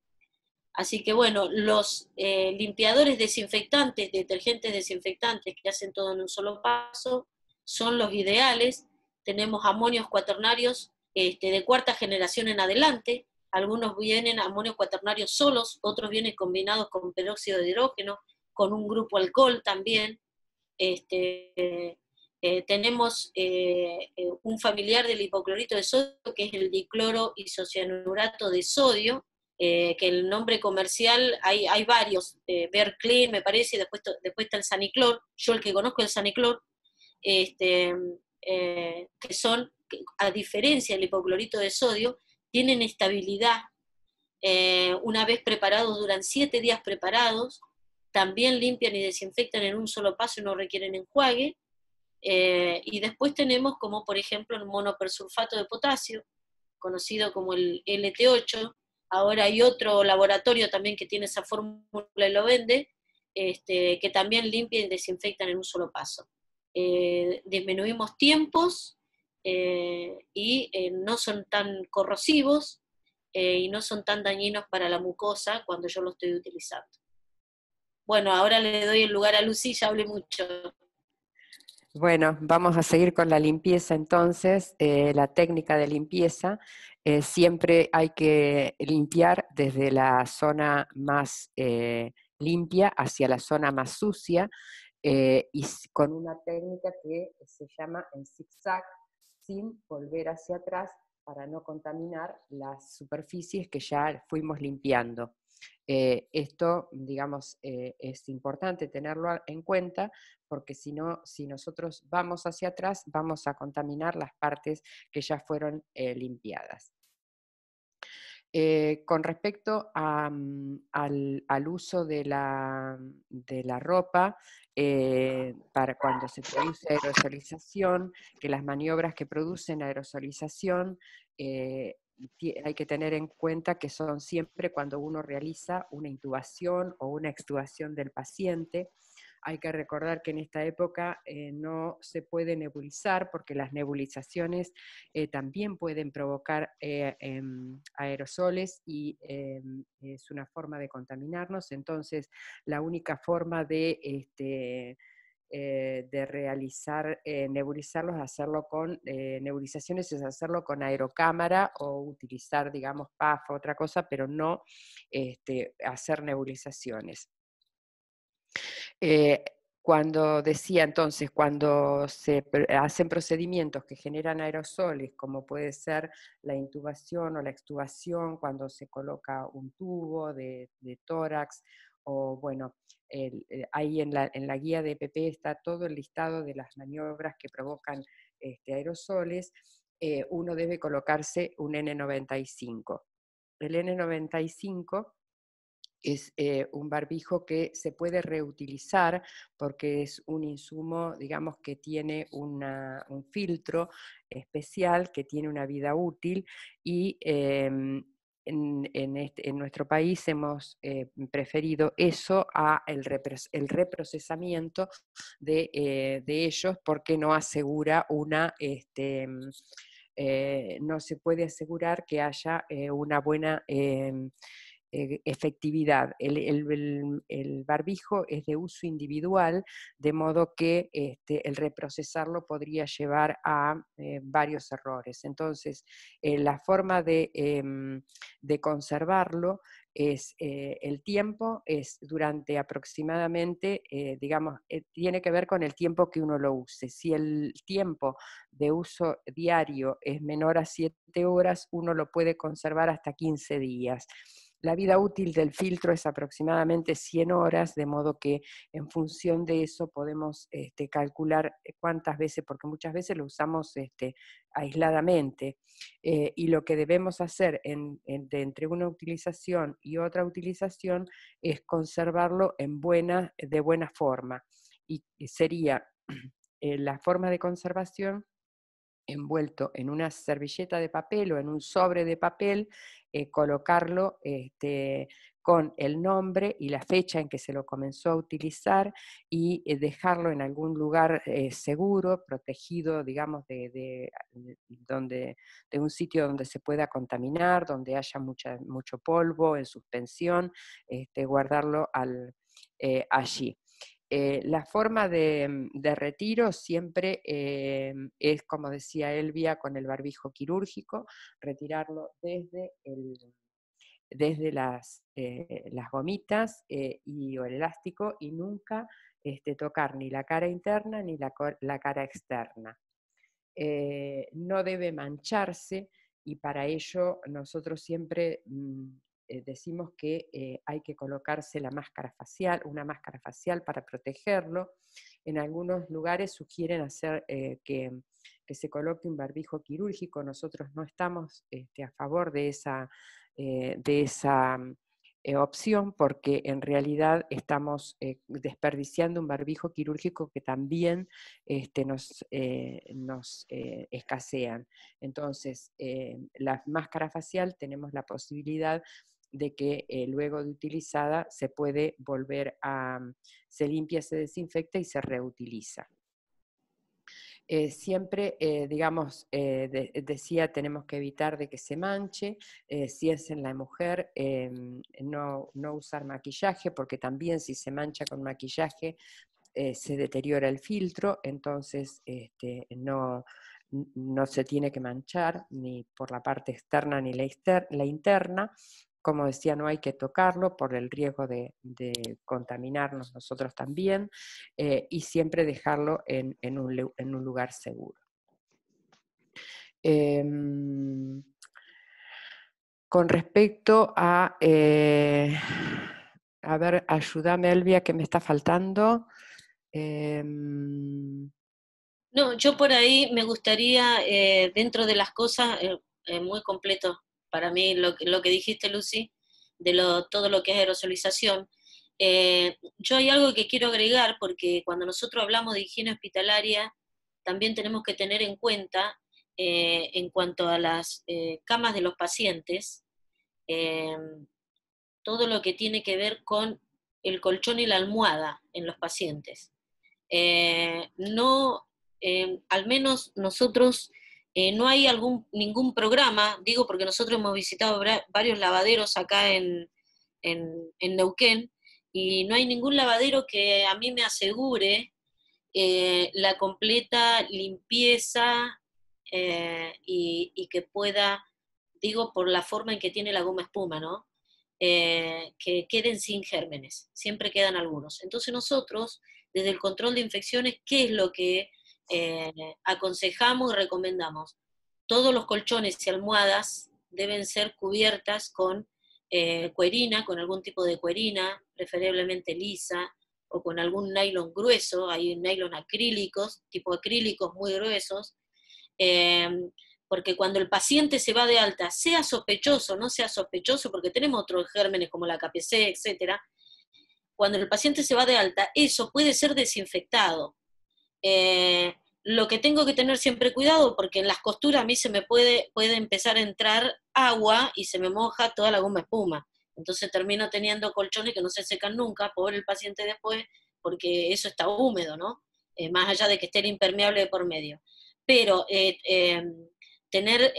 [SPEAKER 3] Así que bueno, los limpiadores desinfectantes, detergentes desinfectantes que hacen todo en un solo paso, son los ideales. Tenemos amonios cuaternarios de cuarta generación en adelante. Algunos vienen amonios cuaternarios solos, otros vienen combinados con peróxido de hidrógeno, con un grupo alcohol también. Tenemos un familiar del hipoclorito de sodio, que es el dicloro isocianurato de sodio, que el nombre comercial, hay varios, Verclean me parece, y después está el Saniclor. Yo el que conozco es el Saniclor, que son, a diferencia del hipoclorito de sodio, tienen estabilidad. Una vez preparados, duran 7 días preparados, también limpian y desinfectan en un solo paso y no requieren enjuague. Y después tenemos como por ejemplo el monopersulfato de potasio, conocido como el LT8, ahora hay otro laboratorio también que tiene esa fórmula y lo vende, que también limpian y desinfectan en un solo paso. Disminuimos tiempos y no son tan corrosivos y no son tan dañinos para la mucosa cuando yo lo estoy utilizando. Bueno, ahora le doy el lugar a Lucy, ya hablé mucho.
[SPEAKER 2] Bueno, vamos a seguir con la limpieza entonces. La técnica de limpieza, siempre hay que limpiar desde la zona más limpia hacia la zona más sucia, y con una técnica que se llama en zigzag, sin volver hacia atrás para no contaminar las superficies que ya fuimos limpiando. Esto, digamos, es importante tenerlo en cuenta, porque si no, si nosotros vamos hacia atrás, vamos a contaminar las partes que ya fueron limpiadas. Con respecto al uso de la ropa, para cuando se produce aerosolización, que las maniobras que producen aerosolización, hay que tener en cuenta que son siempre cuando uno realiza una intubación o una extubación del paciente. Hay que recordar que en esta época no se puede nebulizar, porque las nebulizaciones también pueden provocar aerosoles y es una forma de contaminarnos. Entonces, la única forma de realizar nebulizarlos, hacerlo con nebulizaciones, es hacerlo con aerocámara o utilizar, digamos, PAF, otra cosa, pero no hacer nebulizaciones. Cuando decía entonces, cuando se hacen procedimientos que generan aerosoles, como puede ser la intubación o la extubación, cuando se coloca un tubo de tórax, o bueno, ahí en la guía de EPP está todo el listado de las maniobras que provocan aerosoles. Uno debe colocarse un N95. El N95 es un barbijo que se puede reutilizar, porque es un insumo, digamos, que tiene un filtro especial, que tiene una vida útil, y en nuestro país hemos preferido eso a el reprocesamiento de ellos, porque no asegura no se puede asegurar que haya una buena efectividad. El barbijo es de uso individual, de modo que el reprocesarlo podría llevar a varios errores. Entonces, la forma de conservarlo es el tiempo, es durante aproximadamente, digamos, tiene que ver con el tiempo que uno lo use. Si el tiempo de uso diario es menor a 7 horas, uno lo puede conservar hasta 15 días. La vida útil del filtro es aproximadamente 100 horas, de modo que en función de eso podemos calcular cuántas veces, porque muchas veces lo usamos aisladamente, y lo que debemos hacer entre una utilización y otra utilización es conservarlo de buena forma. Y sería la forma de conservación envuelto en una servilleta de papel o en un sobre de papel, colocarlo con el nombre y la fecha en que se lo comenzó a utilizar, y dejarlo en algún lugar seguro, protegido, digamos, de un sitio donde se pueda contaminar, donde haya mucho polvo en suspensión, guardarlo allí. La forma de retiro siempre es, como decía Elvia, con el barbijo quirúrgico, retirarlo desde las gomitas o el elástico, y nunca tocar ni la cara interna ni la cara externa. No debe mancharse, y para ello nosotros siempre decimos que hay que colocarse una máscara facial para protegerlo. En algunos lugares sugieren hacer que se coloque un barbijo quirúrgico. Nosotros no estamos a favor de esa opción, porque en realidad estamos desperdiciando un barbijo quirúrgico que también nos escasean. Entonces, la máscara facial tenemos la posibilidad de que luego de utilizada se puede volver se limpia, se desinfecta y se reutiliza. Siempre, digamos, decía, tenemos que evitar de que se manche, si es en la mujer, no usar maquillaje, porque también si se mancha con maquillaje, se deteriora el filtro, entonces no se tiene que manchar ni por la parte externa ni la interna. Como decía, no hay que tocarlo por el riesgo de contaminarnos nosotros también, y siempre dejarlo en un lugar seguro. Con respecto a ver, ayúdame, Elvia, que me está faltando.
[SPEAKER 3] No, yo por ahí me gustaría, dentro de las cosas, muy completo para mí lo que dijiste, Lucy, de todo lo que es aerosolización. Yo hay algo que quiero agregar, porque cuando nosotros hablamos de higiene hospitalaria, también tenemos que tener en cuenta, en cuanto a las camas de los pacientes, todo lo que tiene que ver con el colchón y la almohada en los pacientes. Al menos nosotros, no hay ningún programa, digo porque nosotros hemos visitado varios lavaderos acá en Neuquén, y no hay ningún lavadero que a mí me asegure la completa limpieza, y que pueda, digo, por la forma en que tiene la goma espuma, ¿no? Que queden sin gérmenes, siempre quedan algunos. Entonces nosotros, desde el control de infecciones, ¿qué es lo que aconsejamos y recomendamos? Todos los colchones y almohadas deben ser cubiertas con cuerina, con algún tipo de cuerina, preferiblemente lisa, o con algún nylon grueso. Hay nylon acrílicos, tipo acrílicos muy gruesos, porque cuando el paciente se va de alta, sea sospechoso o no sea sospechoso, porque tenemos otros gérmenes como la KPC, etc., cuando el paciente se va de alta, eso puede ser desinfectado. Lo que tengo que tener siempre cuidado, porque en las costuras a mí se me puede empezar a entrar agua y se me moja toda la goma espuma. Entonces termino teniendo colchones que no se secan nunca, pobre el paciente después, porque eso está húmedo, ¿no? Más allá de que esté el impermeable de por medio. Pero tener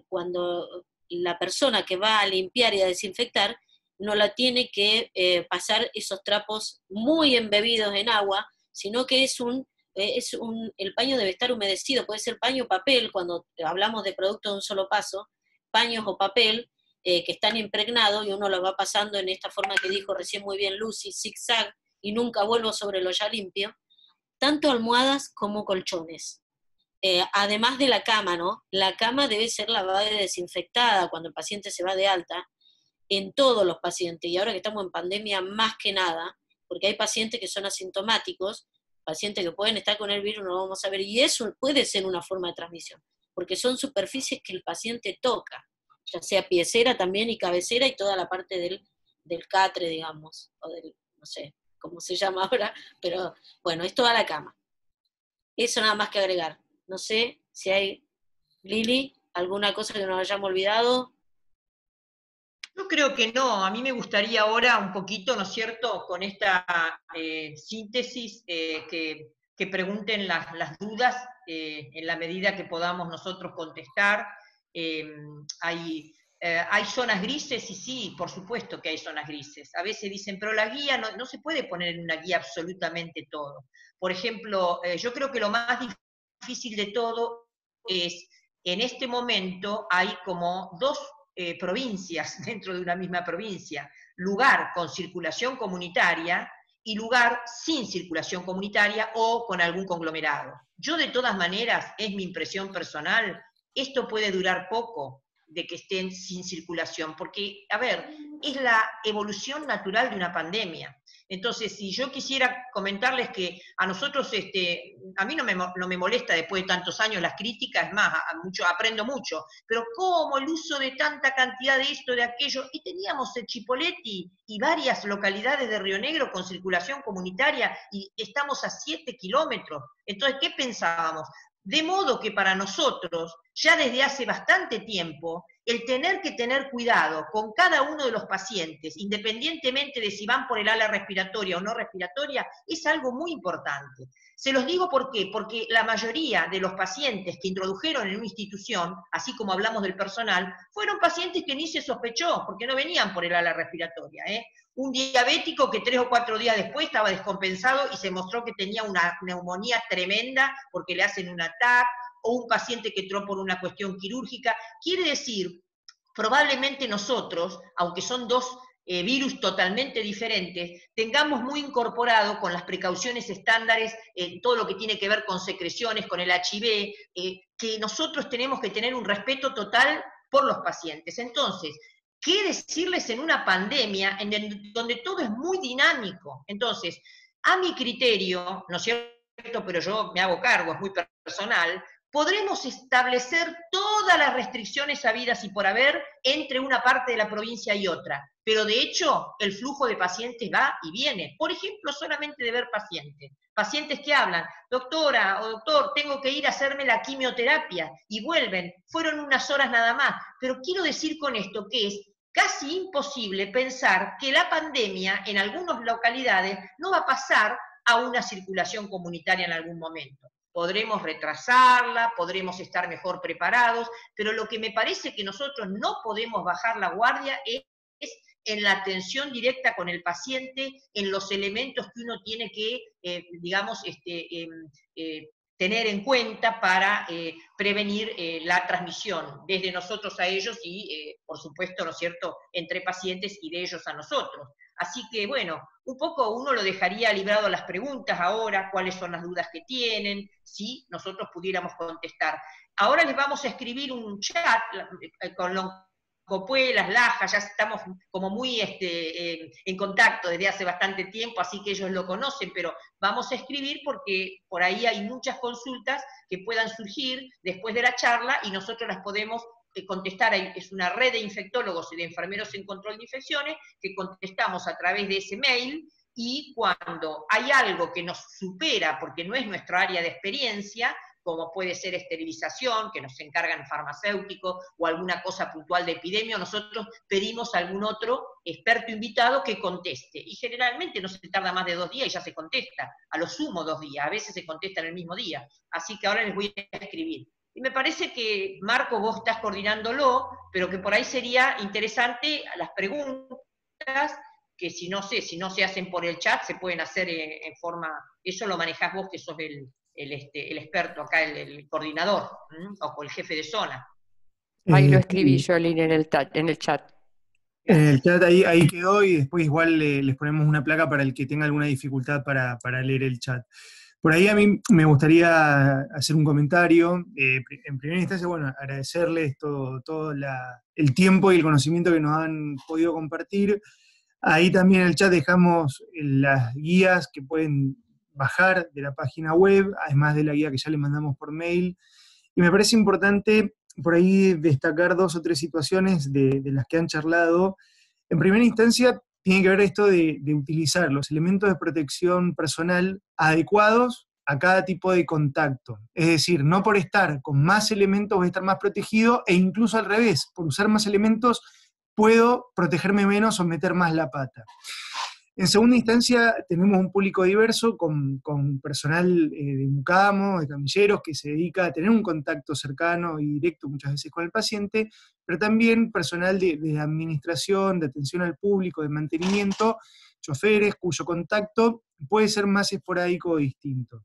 [SPEAKER 3] cuando la persona que va a limpiar y a desinfectar no la tiene que pasar esos trapos muy embebidos en agua, sino que el paño debe estar humedecido, puede ser paño o papel, cuando hablamos de productos de un solo paso, paños o papel que están impregnados, y uno lo va pasando en esta forma que dijo recién muy bien Lucy, zigzag, y nunca vuelvo sobre lo ya limpio, tanto almohadas como colchones. Además de la cama, ¿no? La cama debe ser lavada y desinfectada cuando el paciente se va de alta, en todos los pacientes, y ahora que estamos en pandemia más que nada, porque hay pacientes que son asintomáticos, pacientes que pueden estar con el virus, no lo vamos a ver, y eso puede ser una forma de transmisión, porque son superficies que el paciente toca, ya sea piecera también y cabecera, y toda la parte del catre, digamos, o no sé cómo se llama ahora, pero bueno, es toda la cama. Eso nada más que agregar. No sé si hay, Lili, alguna cosa que nos hayamos olvidado.
[SPEAKER 1] Yo creo que no, a mí me gustaría ahora un poquito, ¿no es cierto?, con esta síntesis, que pregunten las dudas en la medida que podamos nosotros contestar. Hay zonas grises, y sí, por supuesto que hay zonas grises. A veces dicen, pero la guía no se puede poner en una guía absolutamente todo. Por ejemplo, yo creo que lo más difícil de todo es, en este momento hay como dos provincias dentro de una misma provincia, lugar con circulación comunitaria y lugar sin circulación comunitaria o con algún conglomerado. Yo de todas maneras, es mi impresión personal, esto puede durar poco de que estén sin circulación, porque, a ver, es la evolución natural de una pandemia. Entonces, si yo quisiera comentarles que a nosotros, a mí no me molesta después de tantos años las críticas, es más, aprendo mucho, pero ¿cómo el uso de tanta cantidad de esto, de aquello? Y teníamos el Chipoleti y varias localidades de Río Negro con circulación comunitaria y estamos a 7 kilómetros. Entonces, ¿qué pensábamos? De modo que para nosotros, ya desde hace bastante tiempo, el tener que tener cuidado con cada uno de los pacientes, independientemente de si van por el ala respiratoria o no respiratoria, es algo muy importante. Se los digo ¿por qué? Porque la mayoría de los pacientes que introdujeron en una institución, así como hablamos del personal, fueron pacientes que ni se sospechó, porque no venían por el ala respiratoria. Un diabético que 3 o 4 días después estaba descompensado y se mostró que tenía una neumonía tremenda porque le hacen un TAC, o un paciente que entró por una cuestión quirúrgica. Quiere decir, probablemente nosotros, aunque son dos virus totalmente diferentes, tengamos muy incorporado con las precauciones estándares todo lo que tiene que ver con secreciones, con el HIV, que nosotros tenemos que tener un respeto total por los pacientes. Entonces, ¿qué decirles en una pandemia donde todo es muy dinámico? Entonces, a mi criterio, ¿no es cierto?, pero yo me hago cargo, es muy personal, podremos establecer todas las restricciones habidas y por haber entre una parte de la provincia y otra, pero de hecho el flujo de pacientes va y viene. Por ejemplo, solamente de ver pacientes que hablan, doctora o doctor, tengo que ir a hacerme la quimioterapia, y vuelven, fueron unas horas nada más, pero quiero decir con esto que es casi imposible pensar que la pandemia en algunas localidades no va a pasar a una circulación comunitaria en algún momento. Podremos retrasarla, podremos estar mejor preparados, pero lo que me parece que nosotros no podemos bajar la guardia es en la atención directa con el paciente, en los elementos que uno tiene que, tener en cuenta para prevenir la transmisión desde nosotros a ellos y, por supuesto, ¿no es cierto?, entre pacientes y de ellos a nosotros. Así que, bueno, un poco uno lo dejaría librado a las preguntas ahora, cuáles son las dudas que tienen, si nosotros pudiéramos contestar. Ahora les vamos a escribir un chat con Loncopué, Las Lajas, ya estamos como muy en contacto desde hace bastante tiempo, así que ellos lo conocen, pero vamos a escribir porque por ahí hay muchas consultas que puedan surgir después de la charla y nosotros las podemos contestar. Es una red de infectólogos y de enfermeros en control de infecciones que contestamos a través de ese mail, y cuando hay algo que nos supera, porque no es nuestra área de experiencia, como puede ser esterilización, que nos encargan farmacéuticos, o alguna cosa puntual de epidemia, nosotros pedimos a algún otro experto invitado que conteste, y generalmente no se tarda más de 2 días y ya se contesta, a lo sumo 2 días, a veces se contesta en el mismo día, así que ahora les voy a escribir. Y me parece que, Marco, vos estás coordinándolo, pero que por ahí sería interesante las preguntas, que si no se hacen por el chat, se pueden hacer en forma, eso lo manejás vos, que sos el experto acá, el coordinador, o el jefe de zona.
[SPEAKER 2] Ahí lo escribí yo, Lina, en el chat.
[SPEAKER 4] En el chat ahí quedó, y después igual les ponemos una placa para el que tenga alguna dificultad para leer el chat. Por ahí a mí me gustaría hacer un comentario. En primera instancia, bueno, agradecerles todo el tiempo y el conocimiento que nos han podido compartir. Ahí también en el chat dejamos las guías que pueden bajar de la página web, además de la guía que ya les mandamos por mail. Y me parece importante por ahí destacar 2 o 3 situaciones de las que han charlado. En primera instancia, tiene que ver esto de utilizar los elementos de protección personal adecuados a cada tipo de contacto. Es decir, no por estar con más elementos voy a estar más protegido, e incluso al revés, por usar más elementos puedo protegerme menos o meter más la pata. En segunda instancia, tenemos un público diverso con personal de mucamo, de camilleros, que se dedica a tener un contacto cercano y directo muchas veces con el paciente, pero también personal de administración, de atención al público, de mantenimiento, choferes, cuyo contacto puede ser más esporádico o distinto.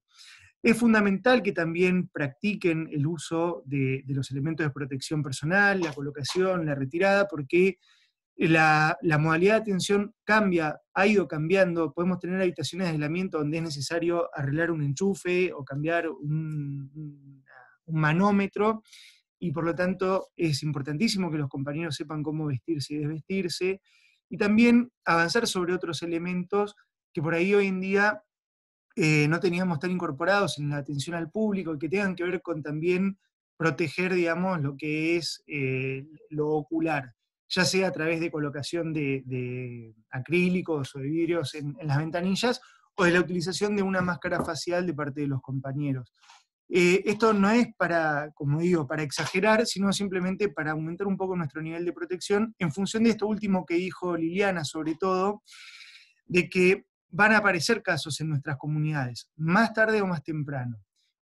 [SPEAKER 4] Es fundamental que también practiquen el uso de los elementos de protección personal, la colocación, la retirada, porque la modalidad de atención cambia, ha ido cambiando. Podemos tener habitaciones de aislamiento donde es necesario arreglar un enchufe o cambiar un manómetro, y por lo tanto es importantísimo que los compañeros sepan cómo vestirse y desvestirse, y también avanzar sobre otros elementos que por ahí hoy en día no teníamos tan incorporados en la atención al público, y que tengan que ver con también proteger, digamos, lo que es lo ocular, ya sea a través de colocación de acrílicos o de vidrios en las ventanillas, o de la utilización de una máscara facial de parte de los compañeros. Esto no es para, como digo, para exagerar, sino simplemente para aumentar un poco nuestro nivel de protección, en función de esto último que dijo Liliana, sobre todo, de que van a aparecer casos en nuestras comunidades, más tarde o más temprano.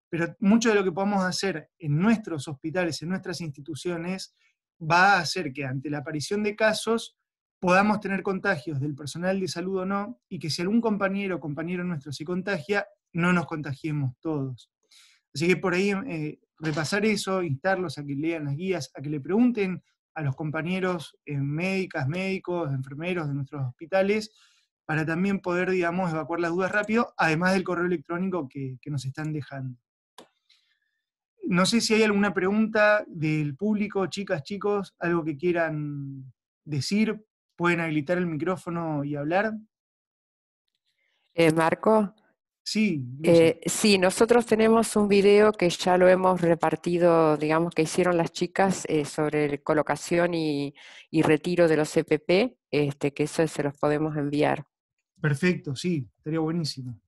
[SPEAKER 4] Pero mucho de lo que podamos hacer en nuestros hospitales, en nuestras instituciones, va a hacer que ante la aparición de casos podamos tener contagios del personal de salud o no, y que si algún compañero o compañero nuestro se contagia, no nos contagiemos todos. Así que por ahí repasar eso, instarlos a que lean las guías, a que le pregunten a los compañeros médicas, médicos, enfermeros de nuestros hospitales, para también poder, digamos, evacuar las dudas rápido, además del correo electrónico que nos están dejando. No sé si hay alguna pregunta del público, chicas, chicos, algo que quieran decir, pueden habilitar el micrófono y hablar.
[SPEAKER 2] Marco.
[SPEAKER 4] Sí,
[SPEAKER 2] sí, nosotros tenemos un video que ya lo hemos repartido, digamos, que hicieron las chicas sobre colocación y retiro de los EPP, que eso se los podemos enviar.
[SPEAKER 4] Perfecto, sí, estaría buenísimo.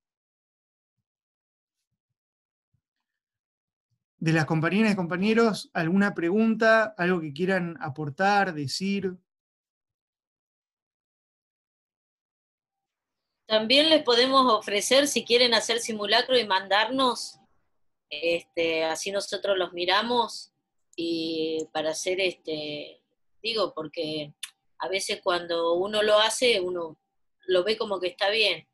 [SPEAKER 4] De las compañeras y compañeros, ¿alguna pregunta, algo que quieran aportar, decir?
[SPEAKER 3] También les podemos ofrecer, si quieren hacer simulacro y mandarnos, así nosotros los miramos, y para hacer, digo, porque a veces cuando uno lo hace, uno lo ve como que está bien.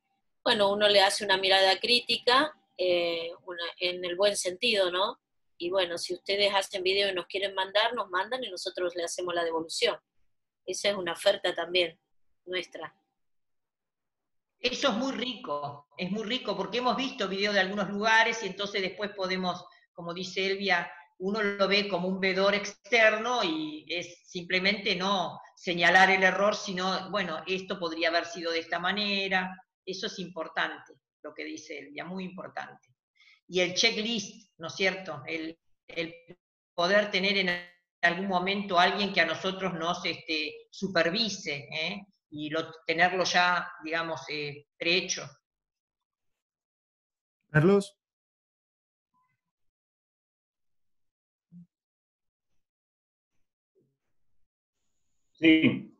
[SPEAKER 3] Bueno, uno le hace una mirada crítica, en el buen sentido, ¿no? Y bueno, si ustedes hacen video y nos quieren mandar, nos mandan y nosotros le hacemos la devolución. Esa es una oferta también nuestra.
[SPEAKER 1] Eso es muy rico, porque hemos visto videos de algunos lugares y entonces después podemos, como dice Elvia, uno lo ve como un vedor externo y es simplemente no señalar el error, sino, bueno, esto podría haber sido de esta manera. Eso es importante, lo que dice Elvia, muy importante. Y el checklist, ¿no es cierto? El poder tener en algún momento alguien que a nosotros nos supervise, y tenerlo ya, digamos, prehecho.
[SPEAKER 4] Carlos.
[SPEAKER 5] Sí,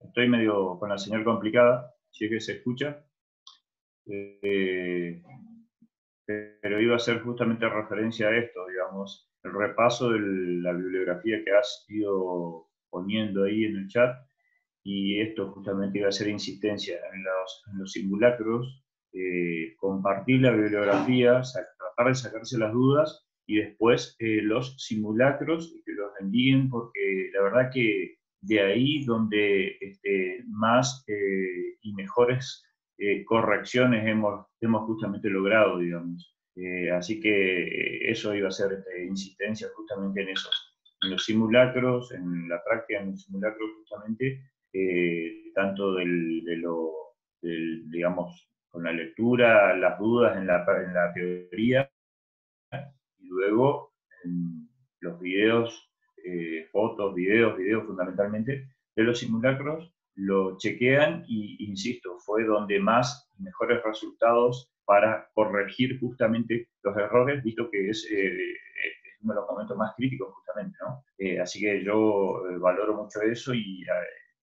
[SPEAKER 5] estoy medio con la señal complicada, si es que se escucha. Pero iba a hacer justamente referencia a esto, digamos, el repaso de la bibliografía que has ido poniendo ahí en el chat, y esto justamente iba a hacer insistencia en los simulacros, compartir la bibliografía, tratar de sacarse las dudas, y después los simulacros, y que los envíen, porque la verdad que de ahí donde más y mejores correcciones hemos justamente logrado, digamos. Así que eso iba a ser insistencia justamente en eso, en los simulacros, en la práctica en los simulacros justamente, tanto digamos, con la lectura, las dudas en la teoría, y luego en los videos, fotos, videos fundamentalmente, de los simulacros, lo chequean y, insisto, fue donde más mejores resultados para corregir justamente los errores, visto que es uno de los momentos más críticos justamente, ¿no? Así que yo valoro mucho eso y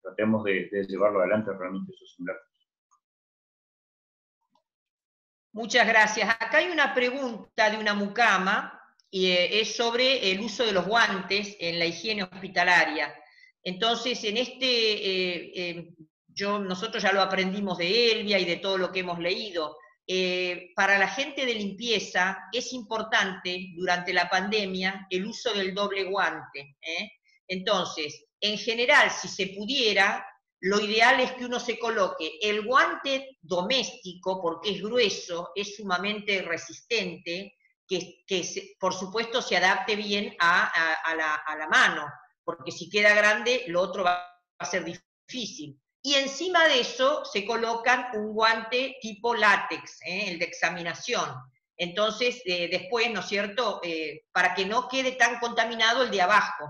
[SPEAKER 5] tratemos de llevarlo adelante realmente esos simulacros.
[SPEAKER 1] Muchas gracias. Acá hay una pregunta de una mucama, y es sobre el uso de los guantes en la higiene hospitalaria. Entonces, en nosotros ya lo aprendimos de Elvia y de todo lo que hemos leído. Para la gente de limpieza es importante durante la pandemia el uso del doble guante. Entonces, en general, si se pudiera, lo ideal es que uno se coloque el guante doméstico, porque es grueso, es sumamente resistente, que por supuesto se adapte bien a la mano, porque si queda grande, lo otro va a ser difícil. y encima de eso se colocan un guante tipo látex, el de examinación. Entonces, después, ¿no es cierto?, para que no quede tan contaminado el de abajo,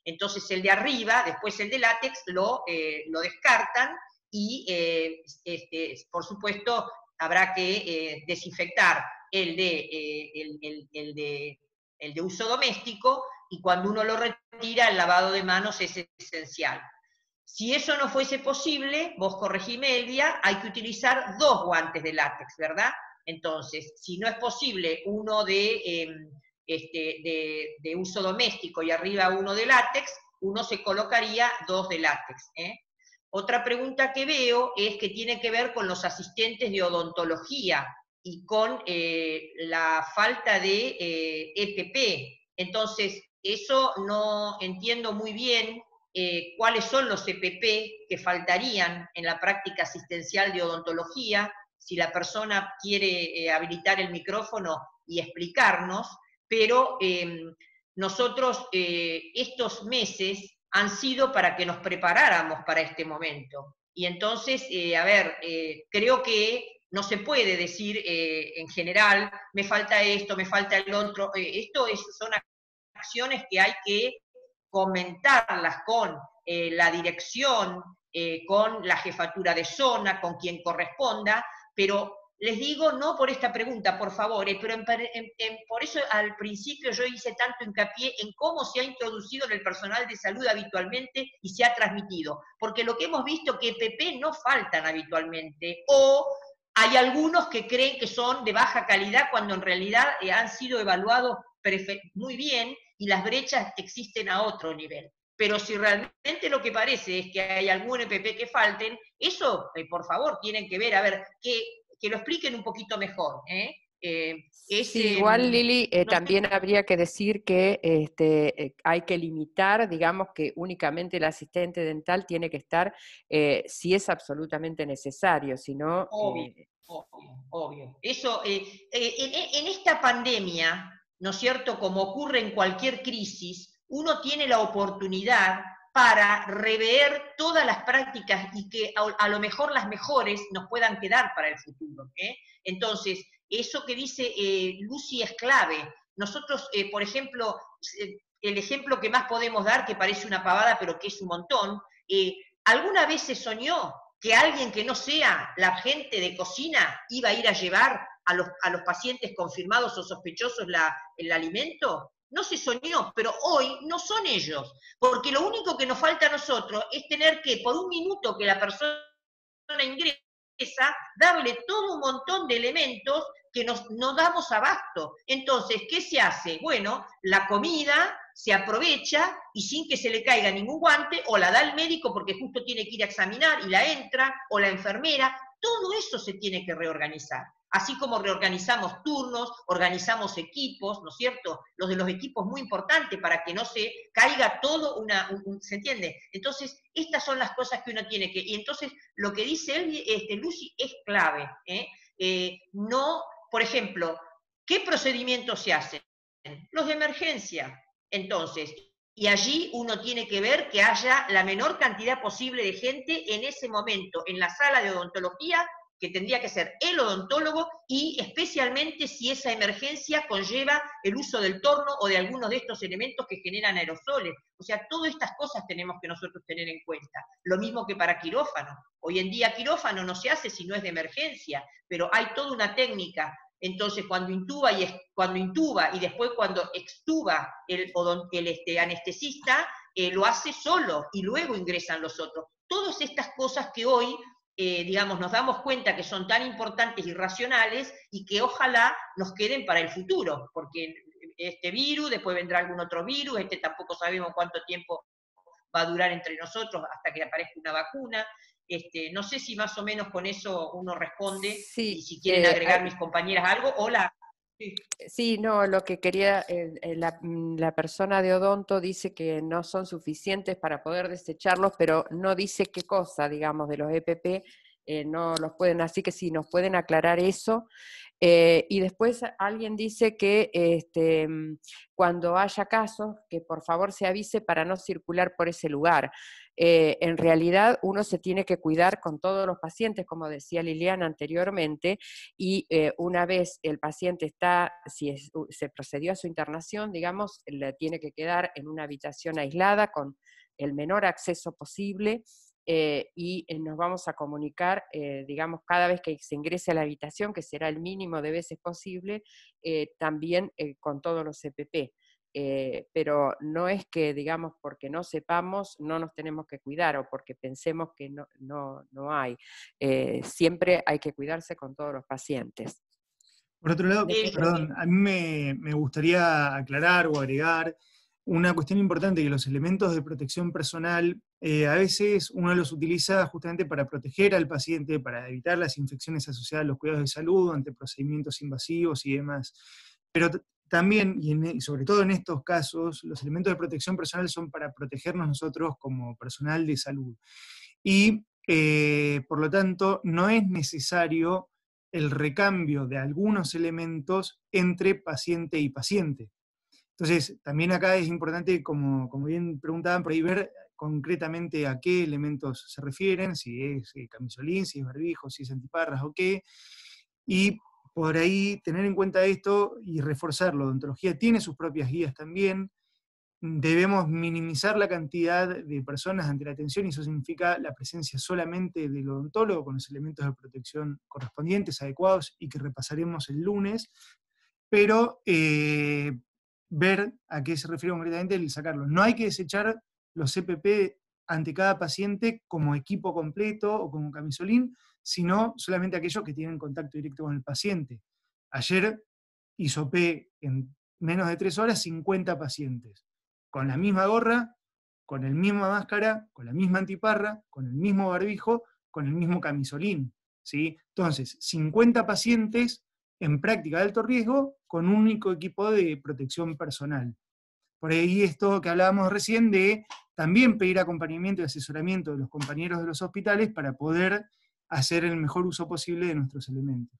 [SPEAKER 1] entonces el de arriba, después el de látex, lo descartan y, por supuesto, habrá que desinfectar el de uso doméstico, y cuando uno lo retira, el lavado de manos es esencial. Si eso no fuese posible, vos corregime, Elvia, hay que utilizar 2 guantes de látex, ¿verdad? Entonces, si no es posible uno de uso doméstico y arriba uno de látex, uno se colocaría 2 de látex. Otra pregunta que veo es que tiene que ver con los asistentes de odontología y con la falta de EPP. Entonces, eso no entiendo muy bien cuáles son los EPP que faltarían en la práctica asistencial de odontología. Si la persona quiere habilitar el micrófono y explicarnos, pero nosotros estos meses han sido para que nos preparáramos para este momento. Y entonces, creo que no se puede decir en general, me falta esto, me falta el otro. Son acciones que hay que comentarlas con la dirección, con la jefatura de zona, con quien corresponda, pero les digo, no por esta pregunta, por favor, pero por eso al principio yo hice tanto hincapié en cómo se ha introducido en el personal de salud habitualmente y se ha transmitido, porque lo que hemos visto que EPP no faltan habitualmente, o hay algunos que creen que son de baja calidad cuando en realidad han sido evaluados muy bien y las brechas existen a otro nivel. Pero si realmente lo que parece es que hay algún EPP que falten, eso, por favor, tienen que ver, a ver, que lo expliquen un poquito mejor.
[SPEAKER 2] Sí, igual, Lili,
[SPEAKER 1] no
[SPEAKER 2] también habría que decir que hay que limitar, digamos, que únicamente el asistente dental tiene que estar si es absolutamente necesario, si no...
[SPEAKER 1] Obvio. Eso, en esta pandemia, ¿no es cierto?, como ocurre en cualquier crisis, uno tiene la oportunidad para rever todas las prácticas y que a lo mejor las mejores nos puedan quedar para el futuro. Entonces, eso que dice Lucy es clave. Nosotros, por ejemplo, el ejemplo que más podemos dar, que parece una pavada, pero que es un montón, ¿alguna vez se soñó que alguien que no sea la gente de cocina iba a ir a llevar a los pacientes confirmados o sospechosos el alimento? No se soñó, pero hoy no son ellos, porque lo único que nos falta a nosotros es tener que, por un minuto que la persona ingresa, darle todo un montón de elementos que no damos abasto. Entonces, ¿qué se hace? Bueno, la comida se aprovecha y sin que se le caiga ningún guante, o la da el médico porque justo tiene que ir a examinar y la entra, o la enfermera. Todo eso se tiene que reorganizar. Así como reorganizamos turnos, organizamos equipos, ¿no es cierto? Los de los equipos muy importantes para que no se caiga todo ¿se entiende? Entonces, estas son las cosas que uno tiene que... Y entonces, lo que dice Lucy es clave. No, por ejemplo, ¿qué procedimientos se hacen? Los de emergencia. Entonces, y allí uno tiene que ver que haya la menor cantidad posible de gente en ese momento, en la sala de odontología, que tendría que ser el odontólogo, y especialmente si esa emergencia conlleva el uso del torno o de algunos de estos elementos que generan aerosoles. O sea, todas estas cosas tenemos que nosotros tener en cuenta. Lo mismo que para quirófano. Hoy en día quirófano no se hace si no es de emergencia, pero hay toda una técnica. Entonces, cuando intuba y después cuando extuba el anestesista, lo hace solo y luego ingresan los otros. Todas estas cosas que hoy, nos damos cuenta que son tan importantes y racionales y que ojalá nos queden para el futuro, porque este virus, después vendrá algún otro virus, tampoco sabemos cuánto tiempo va a durar entre nosotros hasta que aparezca una vacuna. No sé si más o menos con eso uno responde,
[SPEAKER 2] sí,
[SPEAKER 1] y si quieren agregar mis compañeras algo. Hola.
[SPEAKER 2] Sí, no, lo que quería, la persona de odonto dice que no son suficientes para poder desecharlos, pero no dice qué cosa, digamos, de los EPP no los pueden, así que si nos pueden aclarar eso. Y después alguien dice que cuando haya casos, que por favor se avise para no circular por ese lugar. En realidad uno se tiene que cuidar con todos los pacientes, como decía Liliana anteriormente, y una vez el paciente está, se procedió a su internación, digamos, le tiene que quedar en una habitación aislada con el menor acceso posible, y nos vamos a comunicar, digamos, cada vez que se ingrese a la habitación, que será el mínimo de veces posible, también con todos los CPP. Pero no es que, digamos, porque no sepamos, no nos tenemos que cuidar, o porque pensemos que no hay. Siempre hay que cuidarse con todos los pacientes.
[SPEAKER 4] Por otro lado, perdón, a mí me gustaría aclarar o agregar una cuestión importante, que los elementos de protección personal a veces uno los utiliza justamente para proteger al paciente, para evitar las infecciones asociadas a los cuidados de salud, ante procedimientos invasivos y demás. Pero también, y sobre todo en estos casos, los elementos de protección personal son para protegernos nosotros como personal de salud. Y por lo tanto, no es necesario el recambio de algunos elementos entre paciente y paciente. Entonces, también acá es importante, como bien preguntaban por ahí, ver concretamente a qué elementos se refieren, si es camisolín, si es barbijo, si es antiparras o qué, y por ahí tener en cuenta esto y reforzarlo. Odontología tiene sus propias guías también, debemos minimizar la cantidad de personas ante la atención, y eso significa la presencia solamente del odontólogo con los elementos de protección correspondientes, adecuados, y que repasaremos el lunes, pero ver a qué se refiere concretamente el sacarlo. No hay que desechar los CPP ante cada paciente como equipo completo o como camisolín, sino solamente aquellos que tienen contacto directo con el paciente. Ayer hisopé en menos de 3 horas 50 pacientes, con la misma gorra, con la misma máscara, con la misma antiparra, con el mismo barbijo, con el mismo camisolín, ¿sí? Entonces, 50 pacientes en práctica de alto riesgo con un único equipo de protección personal. Por ahí esto que hablábamos recién de también pedir acompañamiento y asesoramiento de los compañeros de los hospitales para poder hacer el mejor uso posible de nuestros elementos.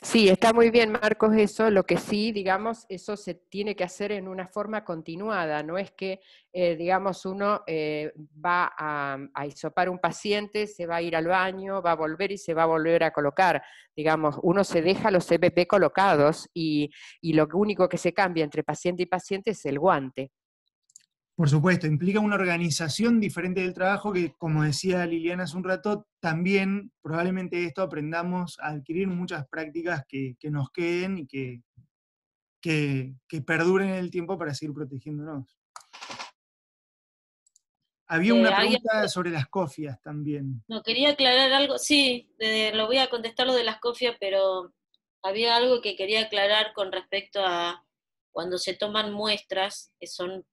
[SPEAKER 2] Sí, está muy bien, Marcos, eso. Lo que sí, digamos, eso se tiene que hacer en una forma continuada. No es que, digamos, uno va a hisopar un paciente, se va a ir al baño, va a volver y se va a volver a colocar. Digamos, uno se deja los CPP colocados y lo único que se cambia entre paciente y paciente es el guante.
[SPEAKER 4] Por supuesto, implica una organización diferente del trabajo que, como decía Liliana hace un rato, también probablemente de esto aprendamos a adquirir muchas prácticas que nos queden y que perduren en el tiempo para seguir protegiéndonos. Había una pregunta sobre las cofias también.
[SPEAKER 3] No, quería aclarar algo, sí, lo voy a contestar lo de las cofias, pero había algo que quería aclarar con respecto a cuando se toman muestras, que son...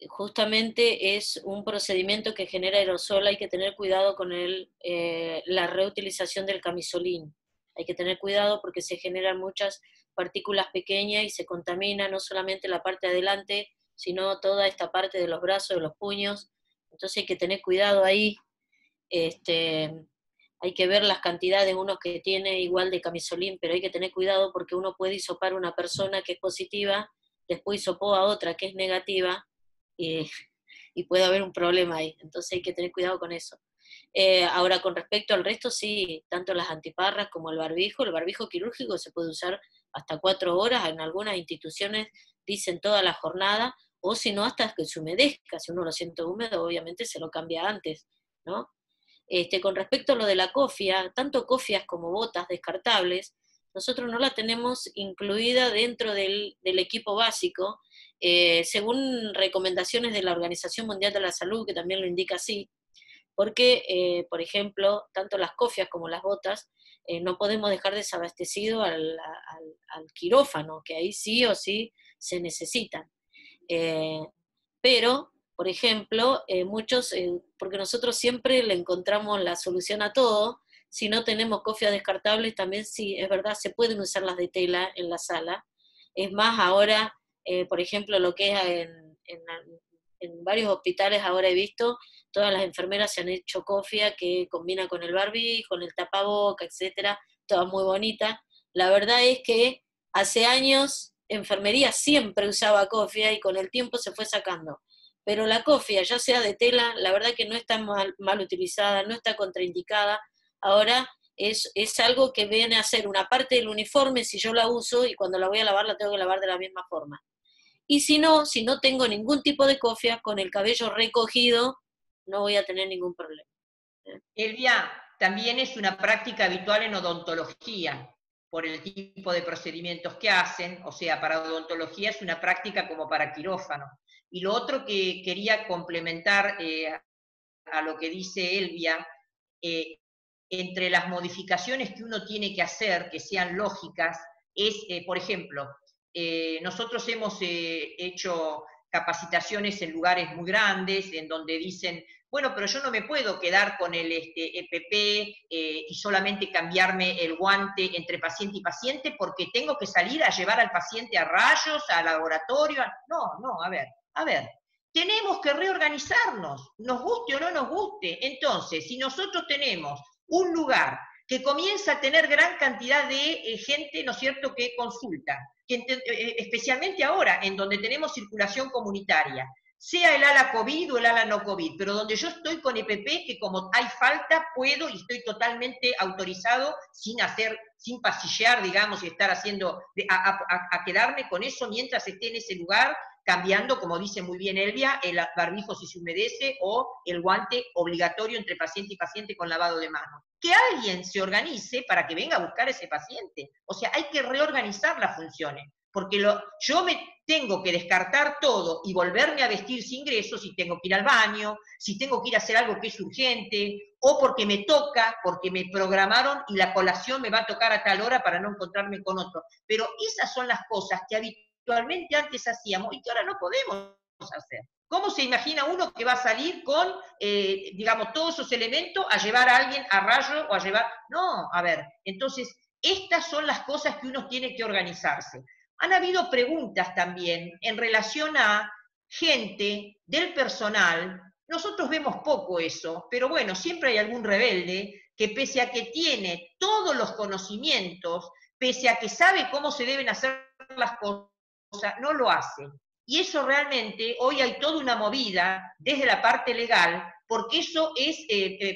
[SPEAKER 3] justamente es un procedimiento que genera aerosol, hay que tener cuidado con la reutilización del camisolín. Hay que tener cuidado porque se generan muchas partículas pequeñas y se contamina no solamente la parte de adelante, sino toda esta parte de los brazos, de los puños. Entonces hay que tener cuidado ahí. Hay que ver las cantidades, uno que tiene igual de camisolín, pero hay que tener cuidado porque uno puede hisopar a una persona que es positiva, después hisopó a otra que es negativa, y puede haber un problema ahí, entonces hay que tener cuidado con eso. Ahora, con respecto al resto, sí, tanto las antiparras como el barbijo quirúrgico se puede usar hasta 4 horas, en algunas instituciones dicen toda la jornada, o si no, hasta que se humedezca, si uno lo siente húmedo, obviamente se lo cambia antes, ¿no? Con respecto a lo de la cofia, tanto cofias como botas descartables, nosotros no la tenemos incluida dentro del equipo básico, según recomendaciones de la Organización Mundial de la Salud, que también lo indica así, porque, por ejemplo, tanto las cofias como las botas, no podemos dejar desabastecido al quirófano, que ahí sí o sí se necesitan. Pero, por ejemplo, muchos, porque nosotros siempre le encontramos la solución a todo, si no tenemos cofias descartables, también sí, es verdad, se pueden usar las de tela en la sala. Es más, ahora, por ejemplo, lo que es en varios hospitales ahora he visto, todas las enfermeras se han hecho cofia que combina con el barbijo, con el tapaboca, etcétera, toda muy bonita. La verdad es que hace años enfermería siempre usaba cofia y con el tiempo se fue sacando. Pero la cofia, ya sea de tela, la verdad que no está mal utilizada, no está contraindicada. Ahora es algo que viene a ser una parte del uniforme si yo la uso y cuando la voy a lavar la tengo que lavar de la misma forma. Y si no tengo ningún tipo de cofia, con el cabello recogido, no voy a tener ningún problema.
[SPEAKER 1] Elvia, también es una práctica habitual en odontología, por el tipo de procedimientos que hacen, o sea, para odontología es una práctica como para quirófano. Y lo otro que quería complementar a lo que dice Elvia, entre las modificaciones que uno tiene que hacer, que sean lógicas, es, por ejemplo, nosotros hemos hecho capacitaciones en lugares muy grandes, en donde dicen, bueno, pero yo no me puedo quedar con el EPP y solamente cambiarme el guante entre paciente y paciente porque tengo que salir a llevar al paciente a rayos, al laboratorio. No, a ver, tenemos que reorganizarnos, nos guste o no nos guste. Entonces, si nosotros tenemos un lugar que comienza a tener gran cantidad de gente, ¿no es cierto?, que consulta, especialmente ahora, en donde tenemos circulación comunitaria, sea el ala COVID o el ala no COVID, pero donde yo estoy con EPP, que como hay falta, puedo y estoy totalmente autorizado sin pasillear, digamos, y estar haciendo, a quedarme con eso mientras esté en ese lugar, cambiando, como dice muy bien Elvia, el barbijo si se humedece o el guante obligatorio entre paciente y paciente con lavado de manos. Que alguien se organice para que venga a buscar a ese paciente. O sea, hay que reorganizar las funciones, porque yo me tengo que descartar todo y volverme a vestir sin ingresos si tengo que ir al baño, si tengo que ir a hacer algo que es urgente, o porque me toca, porque me programaron y la colación me va a tocar a tal hora para no encontrarme con otro. Pero esas son las cosas que habitualmente antes hacíamos y que ahora no podemos hacer. ¿Cómo se imagina uno que va a salir con, digamos, todos esos elementos a llevar a alguien a rayo o a llevar? No, a ver, entonces, estas son las cosas que uno tiene que organizarse. Han habido preguntas también en relación a gente del personal. Nosotros vemos poco eso, pero bueno, siempre hay algún rebelde que pese a que tiene todos los conocimientos, pese a que sabe cómo se deben hacer las cosas, no lo hace. Y eso realmente, hoy hay toda una movida desde la parte legal, porque eso es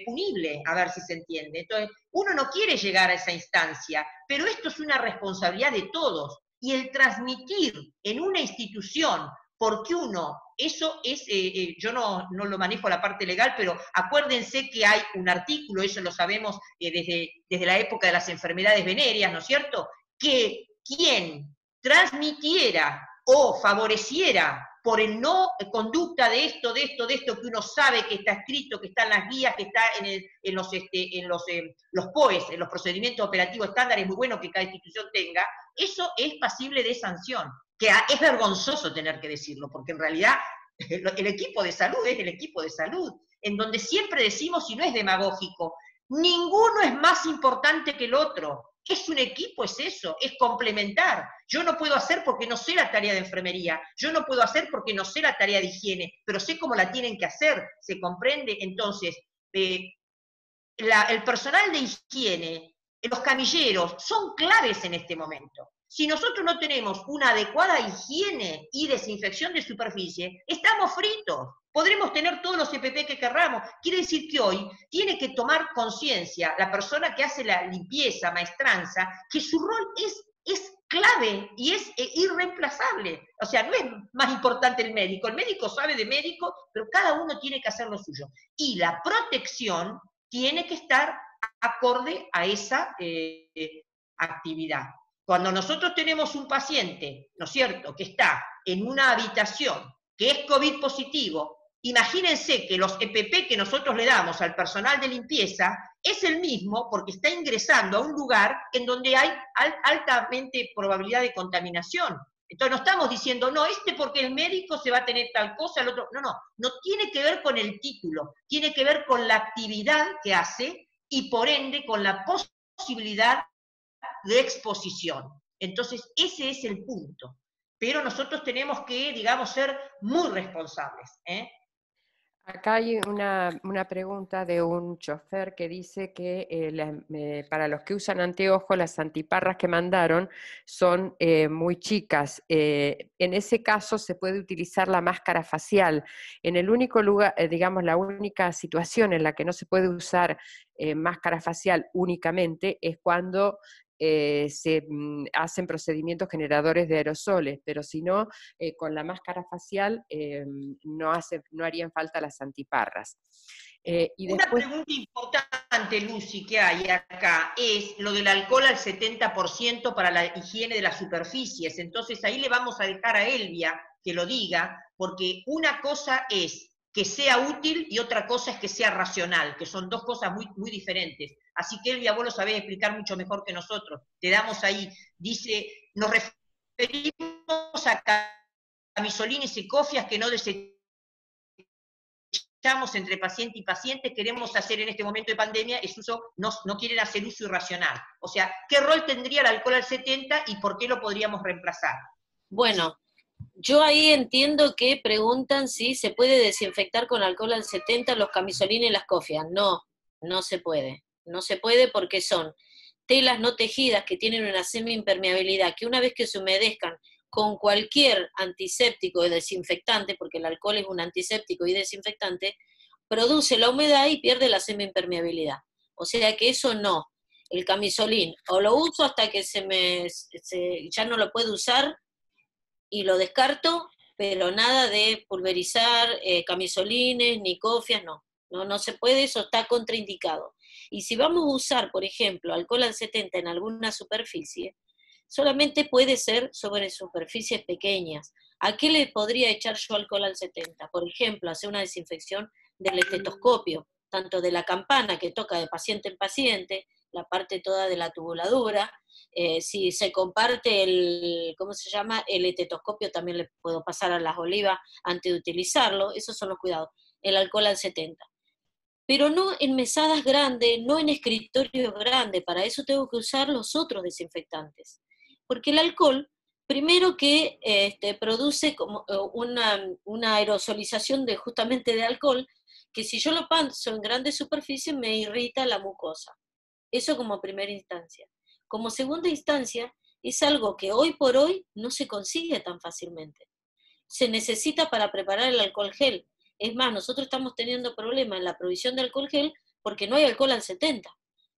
[SPEAKER 1] punible, a ver si se entiende. Entonces, uno no quiere llegar a esa instancia, pero esto es una responsabilidad de todos. Y el transmitir en una institución, porque uno, eso es, yo no lo manejo la parte legal, pero acuérdense que hay un artículo, eso lo sabemos desde la época de las enfermedades venéreas, ¿no es cierto?, que quien transmitiera o favoreciera por el no conducta de esto, que uno sabe que está escrito, que está en las guías, que está en los POEs, en los procedimientos operativos estándares muy buenos que cada institución tenga, eso es pasible de sanción, que es vergonzoso tener que decirlo, porque en realidad el equipo de salud es el equipo de salud, en donde siempre decimos, y no es demagógico, ninguno es más importante que el otro. Es un equipo, es eso, es complementar. Yo no puedo hacer porque no sé la tarea de enfermería, yo no puedo hacer porque no sé la tarea de higiene, pero sé cómo la tienen que hacer, ¿se comprende? Entonces, el personal de higiene, los camilleros, son claves en este momento. Si nosotros no tenemos una adecuada higiene y desinfección de superficie, estamos fritos. Podremos tener todos los EPP que querramos. Quiere decir que hoy tiene que tomar conciencia la persona que hace la limpieza, maestranza, que su rol es clave y es irreemplazable. O sea, no es más importante el médico sabe de médico, pero cada uno tiene que hacer lo suyo. Y la protección tiene que estar acorde a esa actividad. Cuando nosotros tenemos un paciente, ¿no es cierto?, que está en una habitación que es COVID positivo, imagínense que los EPP que nosotros le damos al personal de limpieza es el mismo porque está ingresando a un lugar en donde hay altamente probabilidad de contaminación. Entonces no estamos diciendo, no, porque el médico se va a tener tal cosa, el otro, no tiene que ver con el título, tiene que ver con la actividad que hace y por ende con la posibilidad de exposición. Entonces ese es el punto. Pero nosotros tenemos que, digamos, ser muy responsables, ¿eh?
[SPEAKER 2] Acá hay una pregunta de un chofer que dice que para los que usan anteojos, las antiparras que mandaron son muy chicas. En ese caso se puede utilizar la máscara facial. En el único lugar, digamos, la única situación en la que no se puede usar máscara facial únicamente es cuando se hacen procedimientos generadores de aerosoles, pero si no, con la máscara facial no harían falta las antiparras. Y
[SPEAKER 1] Una
[SPEAKER 2] después,
[SPEAKER 1] pregunta importante, Lucy, que hay acá, es lo del alcohol al 70% para la higiene de las superficies. Entonces ahí le vamos a dejar a Elvia que lo diga, porque una cosa es que sea útil y otra cosa es que sea racional, que son dos cosas muy, muy diferentes. Así que Elvia, vos lo sabés explicar mucho mejor que nosotros. Te damos ahí, dice, nos referimos a camisolines y cofias que no desechamos entre paciente y paciente, queremos hacer en este momento de pandemia, es uso, no quieren hacer uso irracional. O sea, ¿qué rol tendría el alcohol al 70 y por qué lo podríamos reemplazar?
[SPEAKER 3] Bueno, yo ahí entiendo que preguntan si se puede desinfectar con alcohol al 70 los camisolines y las cofias. No, no se puede. No se puede porque son telas no tejidas que tienen una semiimpermeabilidad, que una vez que se humedezcan con cualquier antiséptico o desinfectante, porque el alcohol es un antiséptico y desinfectante, produce la humedad y pierde la semiimpermeabilidad. O sea que eso no. El camisolín, o lo uso hasta que ya no lo puedo usar y lo descarto, pero nada de pulverizar camisolines ni cofias, no. No se puede, eso está contraindicado. Y si vamos a usar, por ejemplo, alcohol al 70 en alguna superficie, solamente puede ser sobre superficies pequeñas. ¿A qué le podría echar yo alcohol al 70? Por ejemplo, hacer una desinfección del estetoscopio, tanto de la campana que toca de paciente en paciente, la parte toda de la tubuladura. Si se comparte ¿cómo se llama? El estetoscopio, también le puedo pasar a las olivas antes de utilizarlo. Esos son los cuidados. El alcohol al 70. Pero no en mesadas grandes, no en escritorios grandes. Para eso tengo que usar los otros desinfectantes. Porque el alcohol, primero que produce como una aerosolización justamente de alcohol, que si yo lo paso en grandes superficies me irrita la mucosa. Eso como primera instancia. Como segunda instancia, es algo que hoy por hoy no se consigue tan fácilmente. Se necesita para preparar el alcohol gel. Es más, nosotros estamos teniendo problemas en la provisión de alcohol gel porque no hay alcohol al 70.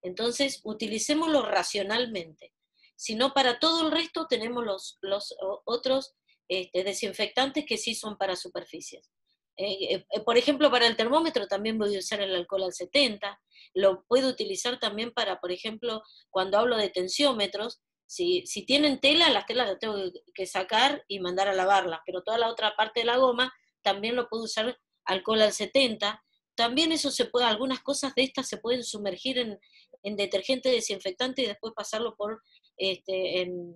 [SPEAKER 3] Entonces, utilicémoslo racionalmente. Si no, para todo el resto tenemos los otros desinfectantes que sí son para superficies. Por ejemplo, para el termómetro también voy a usar el alcohol al 70, lo puedo utilizar también para, por ejemplo, cuando hablo de tensiómetros, si tienen tela, las telas las tengo que sacar y mandar a lavarlas, pero toda la otra parte de la goma también lo puedo usar alcohol al 70. También eso se puede, algunas cosas de estas se pueden sumergir en detergente desinfectante y después pasarlo por, en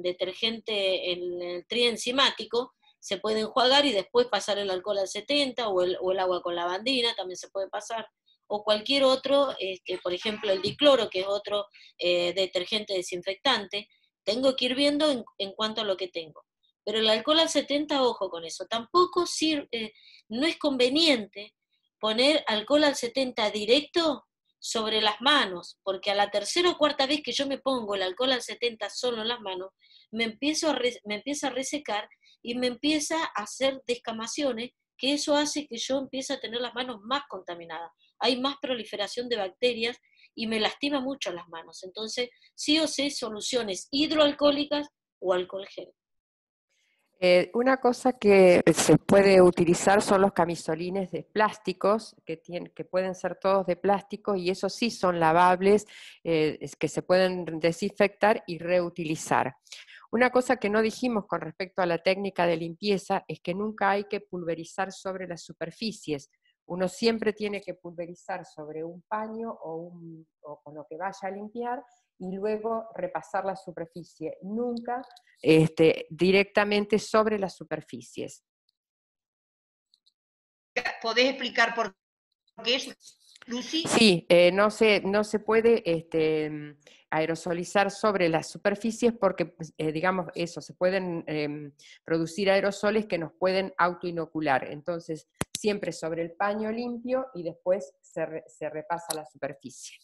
[SPEAKER 3] detergente, en el trienzimático, se puede enjuagar y después pasar el alcohol al 70 o el agua con lavandina, también se puede pasar, o cualquier otro, por ejemplo el dicloro, que es otro detergente desinfectante. Tengo que ir viendo en cuanto a lo que tengo. Pero el alcohol al 70, ojo con eso, tampoco no es conveniente poner alcohol al 70 directo sobre las manos, porque a la tercera o cuarta vez que yo me pongo el alcohol al 70 solo en las manos, me empieza a resecar y me empieza a hacer descamaciones, que eso hace que yo empiece a tener las manos más contaminadas. Hay más proliferación de bacterias y me lastima mucho las manos. Entonces, sí o sí, soluciones hidroalcohólicas o alcohol gel.
[SPEAKER 2] Una cosa que se puede utilizar son los camisolines de plásticos, que pueden ser todos de plástico y esos sí son lavables, que se pueden desinfectar y reutilizar. Una cosa que no dijimos con respecto a la técnica de limpieza es que nunca hay que pulverizar sobre las superficies. Uno siempre tiene que pulverizar sobre un paño o con lo que vaya a limpiar y luego repasar la superficie, nunca directamente sobre las superficies.
[SPEAKER 1] ¿Podés explicar por qué eso, Lucy?
[SPEAKER 2] Sí, no se puede, aerosolizar sobre las superficies porque, digamos, eso, se pueden producir aerosoles que nos pueden autoinocular. Entonces, siempre sobre el paño limpio y después se repasa la superficie.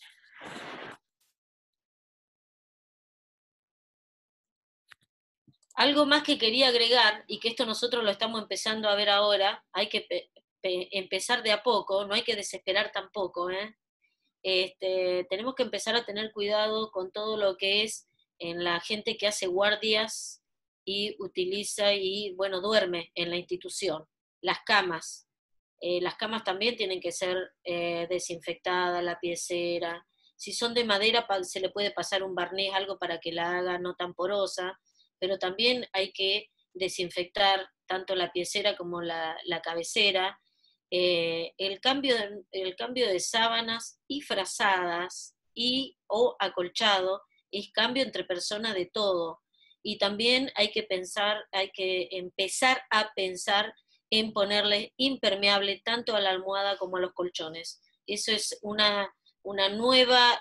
[SPEAKER 3] Algo más que quería agregar, y que esto nosotros lo estamos empezando a ver ahora, hay que empezar de a poco, no hay que desesperar tampoco, ¿eh? Tenemos que empezar a tener cuidado con todo lo que es en la gente que hace guardias y utiliza y, bueno, duerme en la institución. Las camas también tienen que ser desinfectadas, la piecera. Si son de madera, se le puede pasar un barniz, algo para que la haga no tan porosa, pero también hay que desinfectar tanto la piecera como la cabecera. El cambio de sábanas y frazadas o acolchado es cambio entre personas de todo. Y también hay que empezar a pensar en ponerle impermeable tanto a la almohada como a los colchones. Eso es una nueva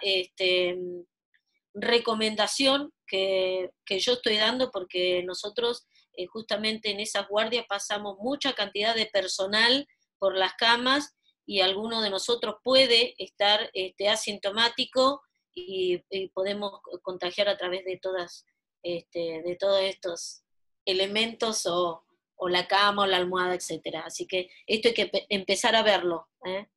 [SPEAKER 3] recomendación que yo estoy dando, porque nosotros justamente en esas guardias pasamos mucha cantidad de personal por las camas y alguno de nosotros puede estar asintomático y podemos contagiar a través de todos estos elementos o la cama o la almohada, etcétera. Así que esto hay que empezar a verlo, ¿eh?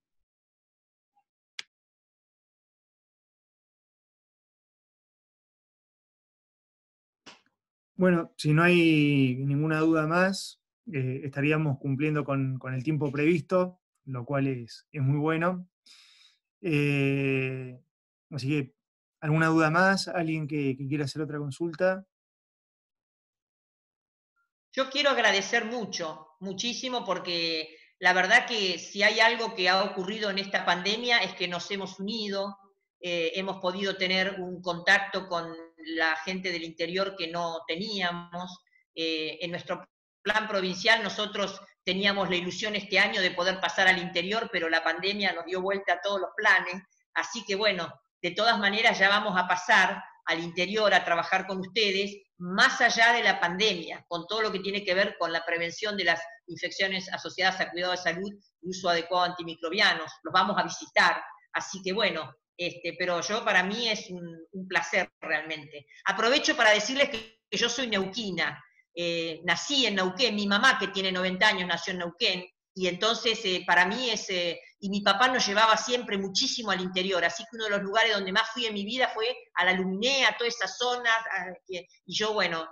[SPEAKER 4] Bueno, si no hay ninguna duda más, estaríamos cumpliendo con el tiempo previsto, lo cual es muy bueno. Así que, ¿alguna duda más? ¿Alguien que quiera hacer otra consulta?
[SPEAKER 1] Yo quiero agradecer muchísimo, porque la verdad que si hay algo que ha ocurrido en esta pandemia es que nos hemos unido, hemos podido tener un contacto con la gente del interior que no teníamos. En nuestro plan provincial nosotros teníamos la ilusión este año de poder pasar al interior, pero la pandemia nos dio vuelta a todos los planes, así que bueno, de todas maneras ya vamos a pasar al interior a trabajar con ustedes, más allá de la pandemia, con todo lo que tiene que ver con la prevención de las infecciones asociadas al cuidado de salud y uso adecuado de antimicrobianos. Los vamos a visitar, así que bueno, pero para mí es un placer realmente. Aprovecho para decirles que yo soy neuquina, nací en Neuquén, mi mamá que tiene 90 años nació en Neuquén, y entonces para mí y mi papá nos llevaba siempre muchísimo al interior, así que uno de los lugares donde más fui en mi vida fue a la Luminé, a toda esa zona, y yo, bueno,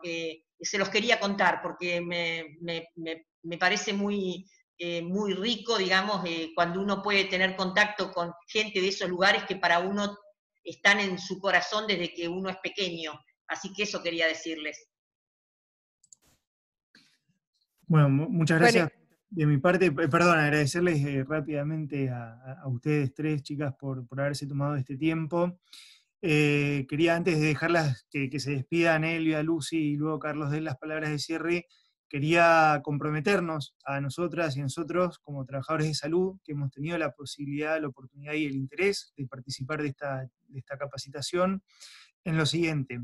[SPEAKER 1] se los quería contar, porque me parece muy rico, digamos, cuando uno puede tener contacto con gente de esos lugares que para uno están en su corazón desde que uno es pequeño, así que eso quería decirles.
[SPEAKER 4] Bueno, muchas gracias. De mi parte, perdón, agradecerles rápidamente a ustedes tres, chicas, por haberse tomado este tiempo. Quería, antes de dejarlas que se despidan Elvia, Lucy y luego Carlos den las palabras de cierre, quería comprometernos a nosotras y a nosotros como trabajadores de salud, que hemos tenido la posibilidad, la oportunidad y el interés de participar de esta capacitación, en lo siguiente.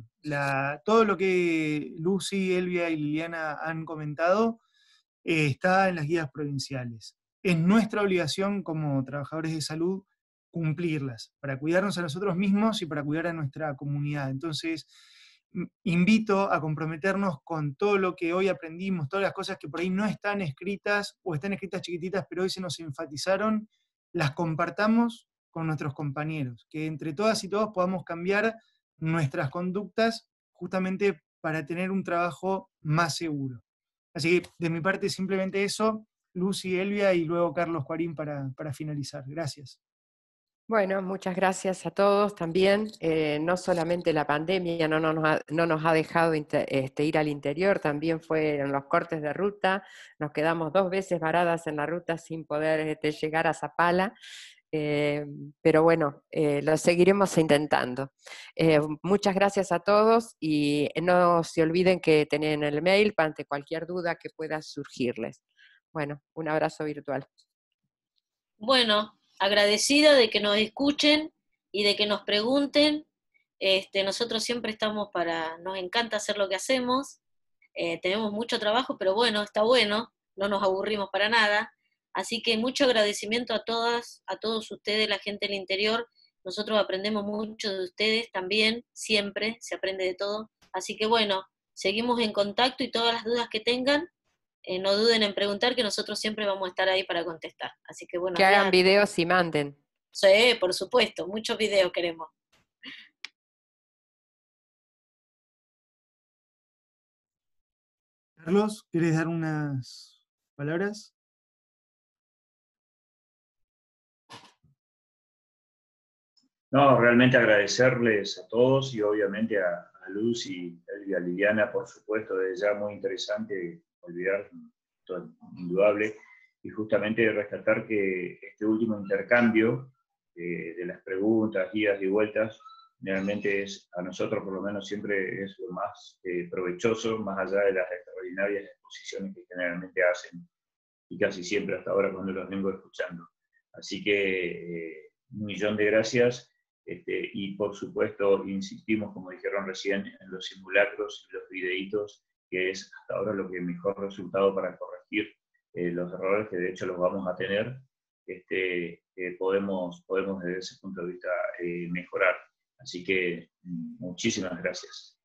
[SPEAKER 4] Todo lo que Lucy, Elvia y Liliana han comentado está en las guías provinciales. Es nuestra obligación como trabajadores de salud cumplirlas, para cuidarnos a nosotros mismos y para cuidar a nuestra comunidad. Entonces, invito a comprometernos con todo lo que hoy aprendimos, todas las cosas que por ahí no están escritas o están escritas chiquititas, pero hoy se nos enfatizaron, las compartamos con nuestros compañeros, que entre todas y todos podamos cambiar nuestras conductas justamente para tener un trabajo más seguro. Así que de mi parte simplemente eso, Lucy, Elvia y luego Carlos Juarín para finalizar. Gracias.
[SPEAKER 2] Bueno, muchas gracias a todos también. No solamente la pandemia no nos ha dejado ir al interior, también fueron los cortes de ruta. Nos quedamos 2 veces varadas en la ruta sin poder llegar a Zapala. Pero bueno, lo seguiremos intentando. Muchas gracias a todos y no se olviden que tienen el mail ante cualquier duda que pueda surgirles. Bueno, un abrazo virtual.
[SPEAKER 3] Bueno, agradecida de que nos escuchen y de que nos pregunten. Nosotros siempre estamos nos encanta hacer lo que hacemos, tenemos mucho trabajo, pero bueno, está bueno, no nos aburrimos para nada. Así que mucho agradecimiento a todas, a todos ustedes, la gente del interior. Nosotros aprendemos mucho de ustedes también, siempre se aprende de todo. Así que bueno, seguimos en contacto y todas las dudas que tengan, no duden en preguntar, que nosotros siempre vamos a estar ahí para contestar. Así que bueno.
[SPEAKER 2] Que hagan videos y manden.
[SPEAKER 3] Sí, por supuesto, muchos videos queremos.
[SPEAKER 4] Carlos, ¿quieres dar unas palabras?
[SPEAKER 5] No, realmente agradecerles a todos y obviamente a Luz y a Liliana, por supuesto, desde ya muy interesante, olvidar, todo, indudable, y justamente rescatar que este último intercambio de las preguntas, idas y vueltas, realmente es, a nosotros por lo menos siempre es lo más provechoso, más allá de las extraordinarias exposiciones que generalmente hacen, y casi siempre hasta ahora cuando los vengo escuchando. Así que un millón de gracias. Y por supuesto insistimos, como dijeron recién, en los simulacros y los videitos, que es hasta ahora lo que mejor resultado para corregir los errores, que de hecho los vamos a tener, podemos desde ese punto de vista mejorar. Así que muchísimas gracias.